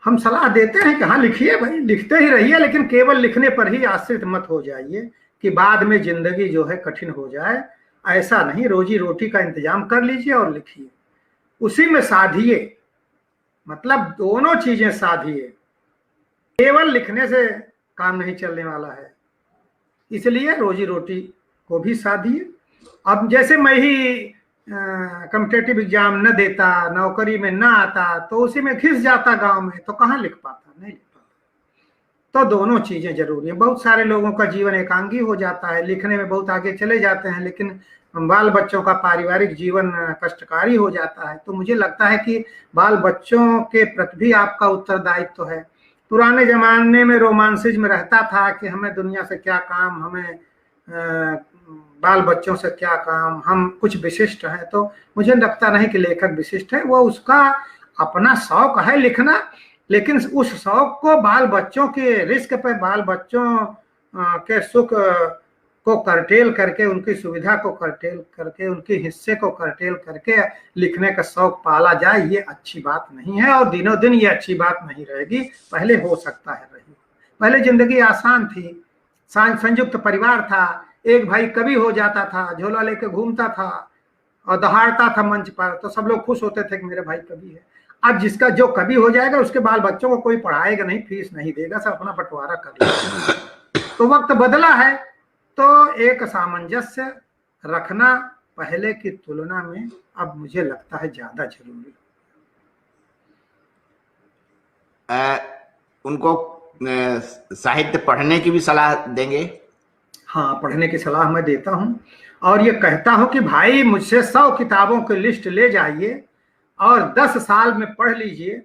Speaker 2: हम सलाह देते हैं कि हाँ लिखिए भाई, लिखते ही रहिए, लेकिन केवल लिखने पर ही आश्रित मत हो जाइए कि बाद में जिंदगी जो है कठिन हो जाए। ऐसा नहीं, रोजी रोटी का इंतजाम कर लीजिए और लिखिए, उसी में साधिए, मतलब दोनों चीजें साधिए। केवल लिखने से काम नहीं चलने वाला है, इसलिए रोजी रोटी को भी साधिए। अब जैसे मैं ही कॉम्पिटेटिव एग्जाम न देता, नौकरी में न आता, तो उसी में घिस जाता गांव में, तो कहाँ लिख पाता, नहीं लिख पाता। तो दोनों चीजें जरूरी है। बहुत सारे लोगों का जीवन एकांगी हो जाता है, लिखने में बहुत आगे चले जाते हैं, लेकिन बाल बच्चों का पारिवारिक जीवन कष्टकारी हो जाता है। तो मुझे लगता है कि बाल बच्चों के प्रति भी आपका उत्तरदायित्व तो है। पुराने जमाने में रोमांसिज्म रहता था कि हमें दुनिया से क्या काम, हमें बाल बच्चों से क्या काम, हम कुछ विशिष्ट हैं। तो मुझे लगता नहीं कि लेखक विशिष्ट है, वो उसका अपना शौक है लिखना, लेकिन उस शौक को बाल बच्चों के रिस्क पे, बाल बच्चों के सुख को करटेल करके, उनकी सुविधा को करटेल करके, उनके हिस्से को करटेल करके लिखने का शौक पाला जाए, ये अच्छी बात नहीं है और दिनों दिन ये अच्छी बात नहीं रहेगी। पहले हो सकता है रही, पहले जिंदगी आसान थी, संयुक्त परिवार था, एक भाई कवि हो जाता था, झोला लेके घूमता था और दहाड़ता था मंच पर, तो सब लोग खुश होते थे कि मेरे भाई कवि है। अब जिसका जो कवि हो जाएगा उसके बाल बच्चों को कोई पढ़ाएगा नहीं, फीस नहीं देगा, सब अपना बंटवारा कर लेगा। तो वक्त बदला है, तो एक सामंजस्य रखना पहले की तुलना में अब मुझे लगता है ज्यादा जरूरी।
Speaker 1: उनको साहित्य पढ़ने की भी सलाह देंगे?
Speaker 2: हाँ, पढ़ने की सलाह मैं देता हूँ और ये कहता हूँ कि भाई मुझसे 100 किताबों की लिस्ट ले जाइए और 10 साल में पढ़ लीजिए।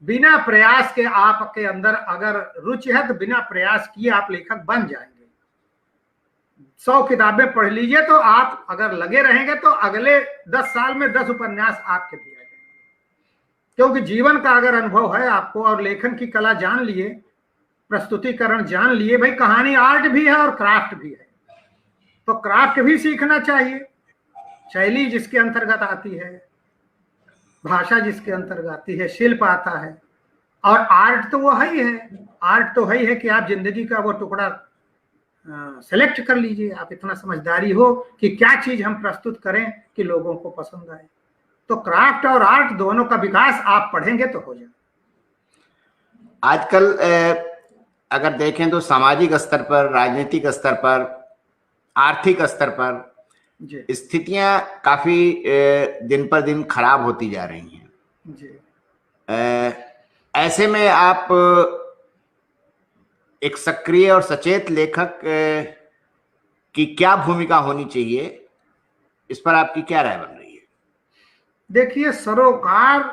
Speaker 2: बिना प्रयास के आपके अंदर अगर रुचि है तो बिना प्रयास किए आप लेखक बन जाएंगे। 100 किताबें पढ़ लीजिए तो आप अगर लगे रहेंगे तो अगले 10 साल में 10 उपन्यास आपके दिए जाएंगे, क्योंकि जीवन का अगर अनुभव है आपको और लेखन की कला जान लिए, प्रस्तुतिकरण जान लिए, भाई कहानी आर्ट भी है और क्राफ्ट भी है, तो क्राफ्ट भी सीखना चाहिए। शैली जिसके अंतर्गत आती है, भाषा जिसके अंतर्गत आती है, शिल्प आता है, और आर्ट तो वो है ही है। आर्ट तो है कि आप जिंदगी का वो टुकड़ा सेलेक्ट कर लीजिए, आप इतना समझदारी हो कि क्या चीज हम प्रस्तुत करें कि लोगों को पसंद आए। तो क्राफ्ट और आर्ट दोनों का विकास आप पढ़ेंगे तो हो जाए।
Speaker 1: आजकल अगर देखें तो सामाजिक स्तर पर, राजनीतिक स्तर पर, आर्थिक स्तर पर स्थितियां काफी दिन पर दिन खराब होती जा रही हैं
Speaker 2: जी।
Speaker 1: ऐसे में आप एक सक्रिय और सचेत लेखक की क्या भूमिका होनी चाहिए, इस पर आपकी क्या राय बन रही है?
Speaker 2: देखिए, सरोकार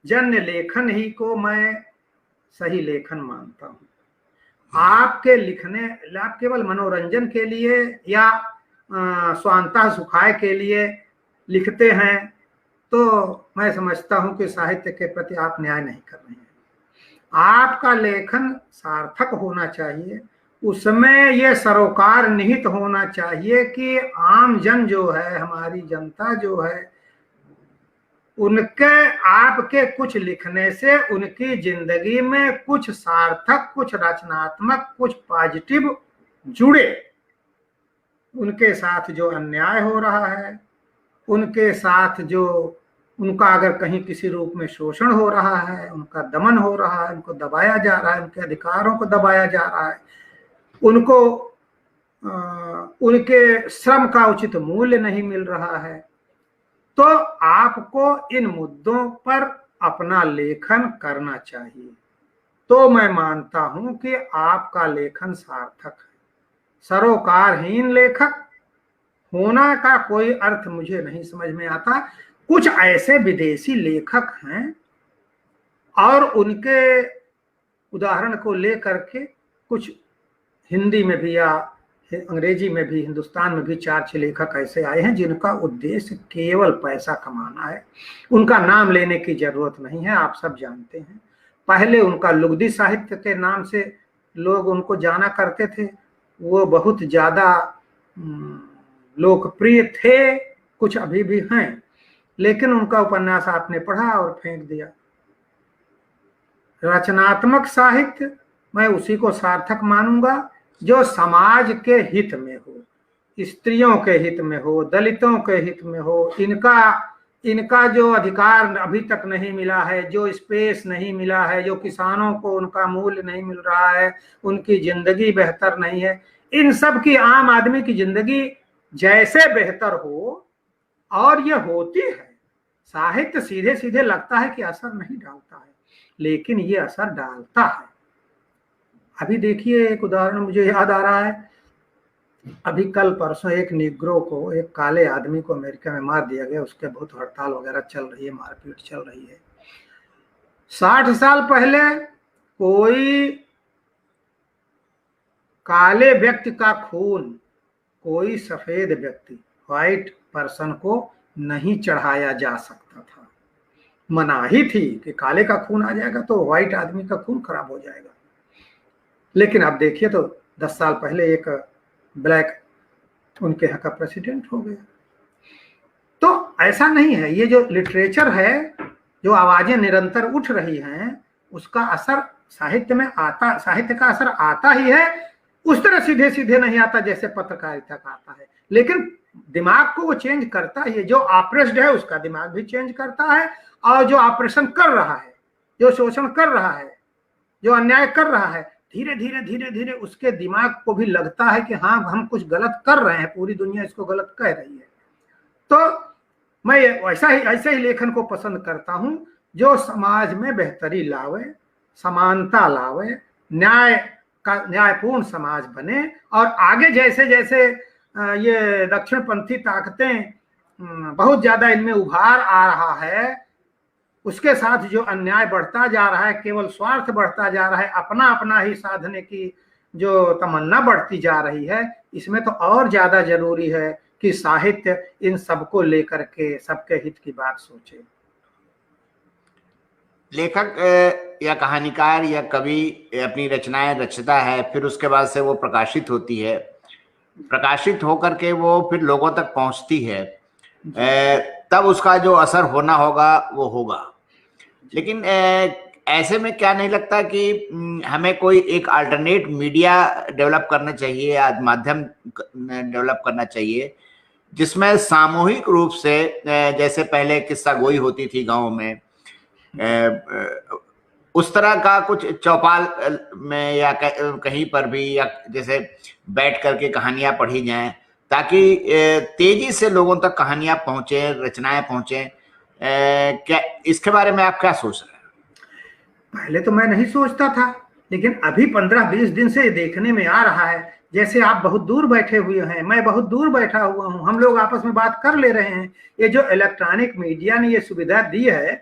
Speaker 2: जन्य लेखन ही को मैं सही लेखन मानता हूँ। आपके लिखने, आप केवल मनोरंजन के लिए या स्वांतः सुखाय के लिए लिखते हैं तो मैं समझता हूं कि साहित्य के प्रति आप न्याय नहीं कर रहे हैं। आपका लेखन सार्थक होना चाहिए, उसमें ये सरोकार निहित होना चाहिए कि आम जन जो है, हमारी जनता जो है, उनके आपके कुछ लिखने से उनकी जिंदगी में कुछ सार्थक, कुछ रचनात्मक, कुछ पॉजिटिव जुड़े। उनके साथ जो अन्याय हो रहा है, उनके साथ जो उनका अगर कहीं किसी रूप में शोषण हो रहा है, उनका दमन हो रहा है, उनको दबाया जा रहा है, उनके अधिकारों को दबाया जा रहा है, उनको उनके श्रम का उचित मूल्य नहीं मिल रहा है, तो आपको इन मुद्दों पर अपना लेखन करना चाहिए। तो मैं मानता हूं कि आपका लेखन सार्थक है। सरोकारहीन लेखक होना का कोई अर्थ मुझे नहीं समझ में आता। कुछ ऐसे विदेशी लेखक हैं और उनके उदाहरण को लेकर के कुछ हिंदी में भी या अंग्रेजी में भी, हिंदुस्तान में भी 4-6 लेखक ऐसे आए हैं जिनका उद्देश्य केवल पैसा कमाना है। उनका नाम लेने की जरूरत नहीं है, आप सब जानते हैं। पहले उनका लुगदी साहित्य के नाम से लोग उनको जाना करते थे, वो बहुत ज्यादा लोकप्रिय थे, कुछ अभी भी हैं, लेकिन उनका उपन्यास आपने पढ़ा और फेंक दिया। रचनात्मक साहित्य मैं उसी को सार्थक मानूंगा जो समाज के हित में हो, स्त्रियों के हित में हो, दलितों के हित में हो, इनका जो अधिकार अभी तक नहीं मिला है, जो स्पेस नहीं मिला है, जो किसानों को उनका मूल्य नहीं मिल रहा है, उनकी जिंदगी बेहतर नहीं है, इन सब की, आम आदमी की जिंदगी जैसे बेहतर हो और ये होती है। साहित्य सीधे सीधे लगता है कि असर नहीं डालता है, लेकिन ये असर डालता है। अभी देखिए, एक उदाहरण मुझे याद आ रहा है। अभी कल परसों एक निग्रो को, एक काले आदमी को अमेरिका में मार दिया गया। उसके बहुत हड़ताल वगैरह चल रही है, मारपीट चल रही है। 60 साल पहले कोई काले व्यक्ति का खून कोई सफेद व्यक्ति, व्हाइट पर्सन को नहीं चढ़ाया जा सकता था। मनाही थी कि काले का खून आ जाएगा तो व्हाइट आदमी का खून खराब हो जाएगा। लेकिन अब देखिए तो 10 साल पहले एक ब्लैक उनके यहाँ का प्रेसिडेंट हो गया। तो ऐसा नहीं है। ये जो लिटरेचर है, जो आवाजें निरंतर उठ रही हैं, उसका असर साहित्य में आता, साहित्य का असर आता ही है। उस तरह सीधे सीधे नहीं आता जैसे पत्रकारिता का आता है, लेकिन दिमाग को वो चेंज करता है। जो ऑप्रेस्ड है उसका दिमाग भी चेंज करता है, और जो ऑपरेशन कर रहा है, जो शोषण कर रहा है, जो अन्याय कर रहा है, धीरे धीरे धीरे धीरे उसके दिमाग को भी लगता है कि हाँ, हम कुछ गलत कर रहे हैं, पूरी दुनिया इसको गलत कह रही है। तो मैं ऐसे ही लेखन को पसंद करता हूं, जो समाज में बेहतरी लावे, समानता लावे, न्यायपूर्ण समाज बने। और आगे जैसे जैसे ये दक्षिणपंथी ताकतें बहुत ज्यादा इनमें उभार आ रहा है, उसके साथ जो अन्याय बढ़ता जा रहा है, केवल स्वार्थ बढ़ता जा रहा है, अपना अपना ही साधने की जो तमन्ना बढ़ती जा रही है, इसमें तो और ज्यादा जरूरी है कि साहित्य इन सबको लेकर के सबके हित की बात सोचे।
Speaker 1: लेखक या कहानीकार या कवि अपनी रचनाएं रचता है, फिर उसके बाद से वो प्रकाशित होती है, प्रकाशित होकर के वो फिर लोगों तक पहुंचती है, तब उसका जो असर होना होगा वो होगा। लेकिन ऐसे में क्या नहीं लगता कि हमें कोई एक अल्टरनेट मीडिया डेवलप करना चाहिए या माध्यम डेवलप करना चाहिए, जिसमें सामूहिक रूप से, जैसे पहले किस्सा गोई होती थी गाँव में, उस तरह का कुछ चौपाल में या कहीं पर भी, या जैसे बैठ करके कहानियां पढ़ी जाएं, ताकि तेजी से लोगों तक कहानियां पहुंचे, रचनाएं पहुंचे। क्या इसके बारे में आप क्या सोच रहे हैं?
Speaker 2: पहले तो मैं नहीं सोचता था, लेकिन अभी 15-20 दिन से देखने में आ रहा है। जैसे आप बहुत दूर बैठे हुए हैं, मैं बहुत दूर बैठा हुआ हूं, हम लोग आपस में बात कर ले रहे हैं। ये जो इलेक्ट्रॉनिक मीडिया ने ये सुविधा दी है,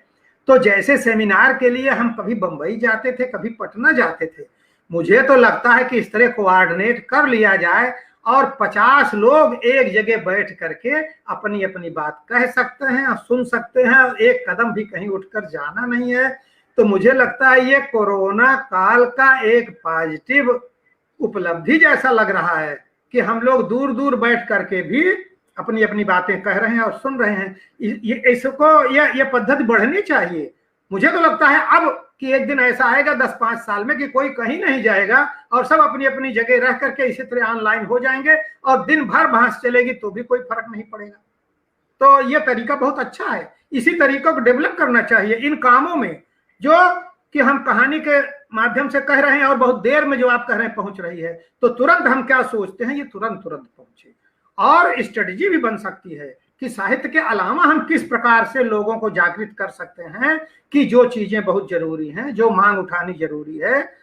Speaker 2: तो जैसे सेमिनार के लिए हम कभी बंबई जाते थे, कभी पटना जाते थे, मुझे तो लगता है कि इस तरह कोऑर्डिनेट कर लिया जाए और 50 लोग एक जगह बैठ करके अपनी अपनी बात कह सकते हैं और सुन सकते हैं, और एक कदम भी कहीं उठकर जाना नहीं है। तो मुझे लगता है ये कोरोना काल का एक पॉजिटिव उपलब्धि जैसा लग रहा है कि हम लोग दूर दूर बैठ करके भी अपनी अपनी बातें कह रहे हैं और सुन रहे हैं। ये पद्धति बढ़नी चाहिए। मुझे तो लगता है अब कि एक दिन ऐसा आएगा 10-5 साल में कि कोई कहीं नहीं जाएगा और सब अपनी अपनी जगह रह करके इसी तरह ऑनलाइन हो जाएंगे और दिन भर बहस चलेगी तो भी कोई फर्क नहीं पड़ेगा। तो ये तरीका बहुत अच्छा है, इसी तरीकों को डेवलप करना चाहिए इन कामों में, जो कि हम कहानी के माध्यम से कह रहे हैं और बहुत देर में जो आप कह रहे हैं पहुंच रही है, तो तुरंत हम क्या सोचते हैं ये तुरंत पहुंचे। और स्ट्रेटजी भी बन सकती है कि साहित्य के अलावा हम किस प्रकार से लोगों को जागृत कर सकते हैं कि जो चीजें बहुत जरूरी हैं, जो मांग उठानी जरूरी है,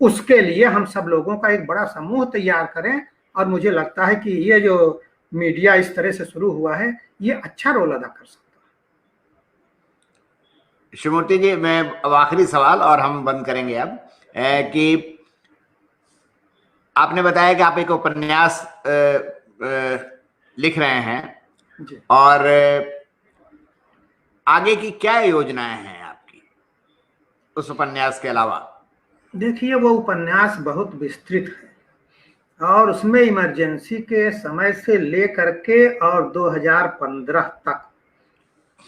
Speaker 2: उसके लिए हम सब लोगों का एक बड़ा समूह तैयार करें। और मुझे लगता है कि ये जो मीडिया इस तरह से शुरू हुआ है, ये अच्छा रोल अदा कर सकता है।
Speaker 1: शिवमूर्ति जी, मैं अब आखिरी सवाल और हम बंद करेंगे अब, कि आपने बताया कि आप एक उपन्यास लिख रहे हैं, और आगे की क्या योजनाएं हैं आपकी उस उपन्यास के अलावा?
Speaker 2: देखिए, वो उपन्यास बहुत विस्तृत है और उसमें इमरजेंसी के समय से लेकर के और 2015 तक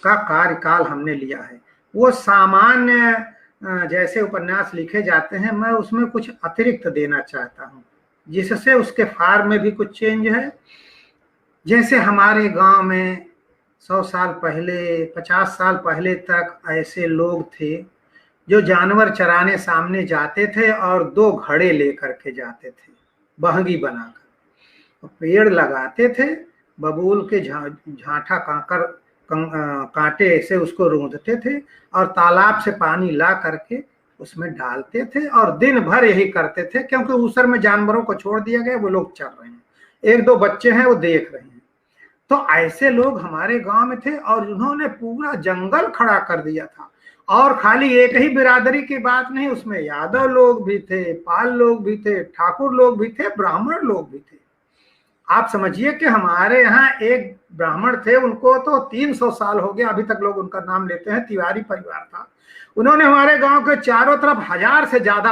Speaker 2: का कार्यकाल हमने लिया है। वो सामान्य जैसे उपन्यास लिखे जाते हैं, मैं उसमें कुछ अतिरिक्त देना चाहता हूँ, जिससे उसके फार्म में भी कुछ चेंज है। जैसे हमारे गांव में 100 साल पहले, 50 साल पहले तक ऐसे लोग थे जो जानवर चराने सामने जाते थे और 2 घड़े लेकर के जाते थे, बहंगी बनाकर, तो पेड़ लगाते थे बबूल के झांठा कांटे से उसको रौंदते थे और तालाब से पानी ला करके उसमें डालते थे और दिन भर यही करते थे, क्योंकि ऊसर में जानवरों को छोड़ दिया गया, वो लोग चल रहे हैं, एक दो बच्चे हैं वो देख रहे हैं। तो ऐसे लोग हमारे गांव में थे और उन्होंने पूरा जंगल खड़ा कर दिया था। और खाली एक ही बिरादरी की बात नहीं, उसमें यादव लोग भी थे, पाल लोग भी थे, ठाकुर लोग भी थे, ब्राह्मण लोग भी थे। आप समझिए कि हमारे यहाँ एक ब्राह्मण थे, उनको तो 300 साल हो गया, अभी तक लोग उनका नाम लेते हैं, तिवारी परिवार था। उन्होंने हमारे गांव के चारों तरफ 1000 से ज्यादा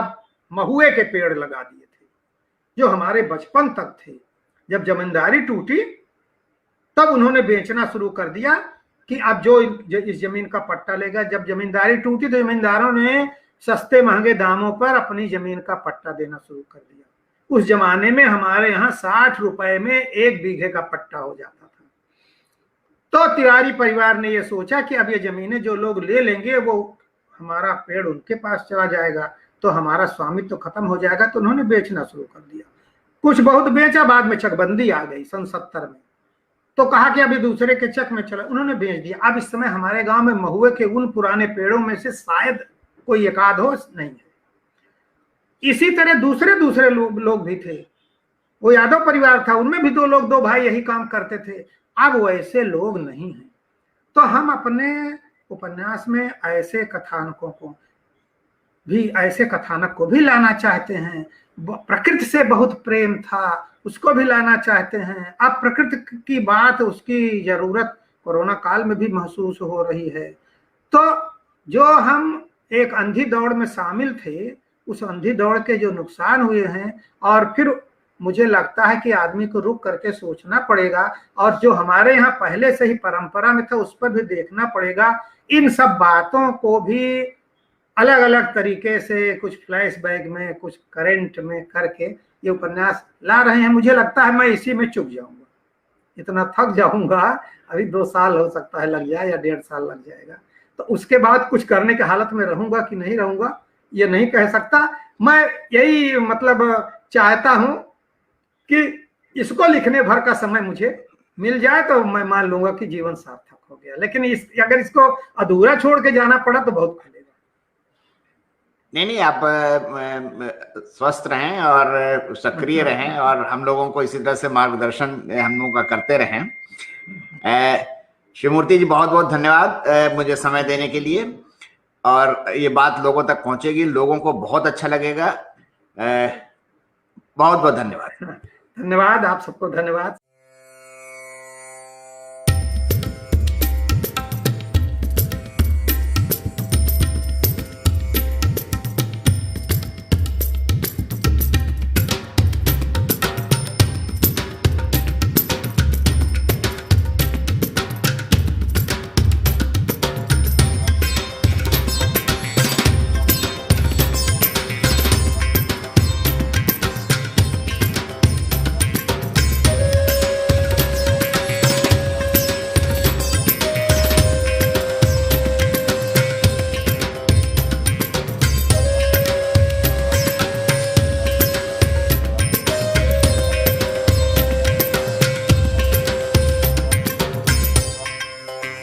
Speaker 2: महुए के पेड़ लगा दिए थे, जो हमारे बचपन तक थे। जब जमींदारी टूटी तब उन्होंने बेचना शुरू कर दिया कि अब जो इस जमीन का पट्टा लेगा। जब जमींदारी टूटी तो जमींदारों ने सस्ते महंगे दामों पर अपनी जमीन का पट्टा देना शुरू कर दिया। उस जमाने में हमारे यहाँ 60 रुपए में 1 बीघे का पट्टा हो जाता था। तो तिवारी परिवार ने यह सोचा कि अब ये जमीनें जो लोग ले लेंगे वो हमारा पेड़ उनके पास चला जाएगा, तो हमारा स्वामित्व तो खत्म हो जाएगा। तो उन्होंने बेचना शुरू कर दिया, कुछ बहुत बेचा, बाद में चकबंदी आ गई सन 70 में, तो कहा कि अभी दूसरे के चक में चला, उन्होंने बेच दिया। अब इस समय हमारे गांव में महुए के उन पुराने पेड़ों में से शायद कोई एक आध हो नहीं है। इसी तरह दूसरे लोग भी थे, वो यादव परिवार था, उनमें भी 2 लोग 2 भाई यही काम करते थे। अब वैसे लोग नहीं हैं। तो हम अपने उपन्यास में ऐसे कथानक को भी लाना चाहते हैं। प्रकृति से बहुत प्रेम था, उसको भी लाना चाहते हैं। अब प्रकृति की बात, उसकी जरूरत कोरोना काल में भी महसूस हो रही है। तो जो हम एक अंधी दौड़ में शामिल थे, उस अंधी दौड़ के जो नुकसान हुए हैं, और फिर मुझे लगता है कि आदमी को रुक करके सोचना पड़ेगा, और जो हमारे यहाँ पहले से ही परंपरा में था उस पर भी देखना पड़ेगा। इन सब बातों को भी अलग अलग तरीके से, कुछ फ्लैशबैक में, कुछ करंट में करके ये उपन्यास ला रहे हैं। मुझे लगता है मैं इसी में चुक जाऊंगा, इतना थक जाऊंगा। अभी 2 साल हो सकता है लग जाए, या 1.5 साल लग जाएगा। तो उसके बाद कुछ करने की हालत में रहूंगा कि नहीं रहूंगा ये नहीं कह सकता। मैं यही मतलब चाहता हूं कि इसको लिखने भर का समय मुझे मिल जाए तो मैं मान लूंगा कि जीवन सार्थक हो गया। लेकिन अगर इसको अधूरा छोड़ के जाना पड़ा तो बहुत खलेगा।
Speaker 1: नहीं, आप स्वस्थ रहें और सक्रिय रहें, और हम लोगों को इसी तरह से मार्गदर्शन हम लोगों का करते रहें। शिवमूर्ति जी, बहुत बहुत धन्यवाद मुझे समय देने के लिए, और ये बात लोगों तक पहुंचेगी, लोगों को बहुत अच्छा लगेगा। बहुत बहुत धन्यवाद।
Speaker 2: धन्यवाद, आप सबको धन्यवाद।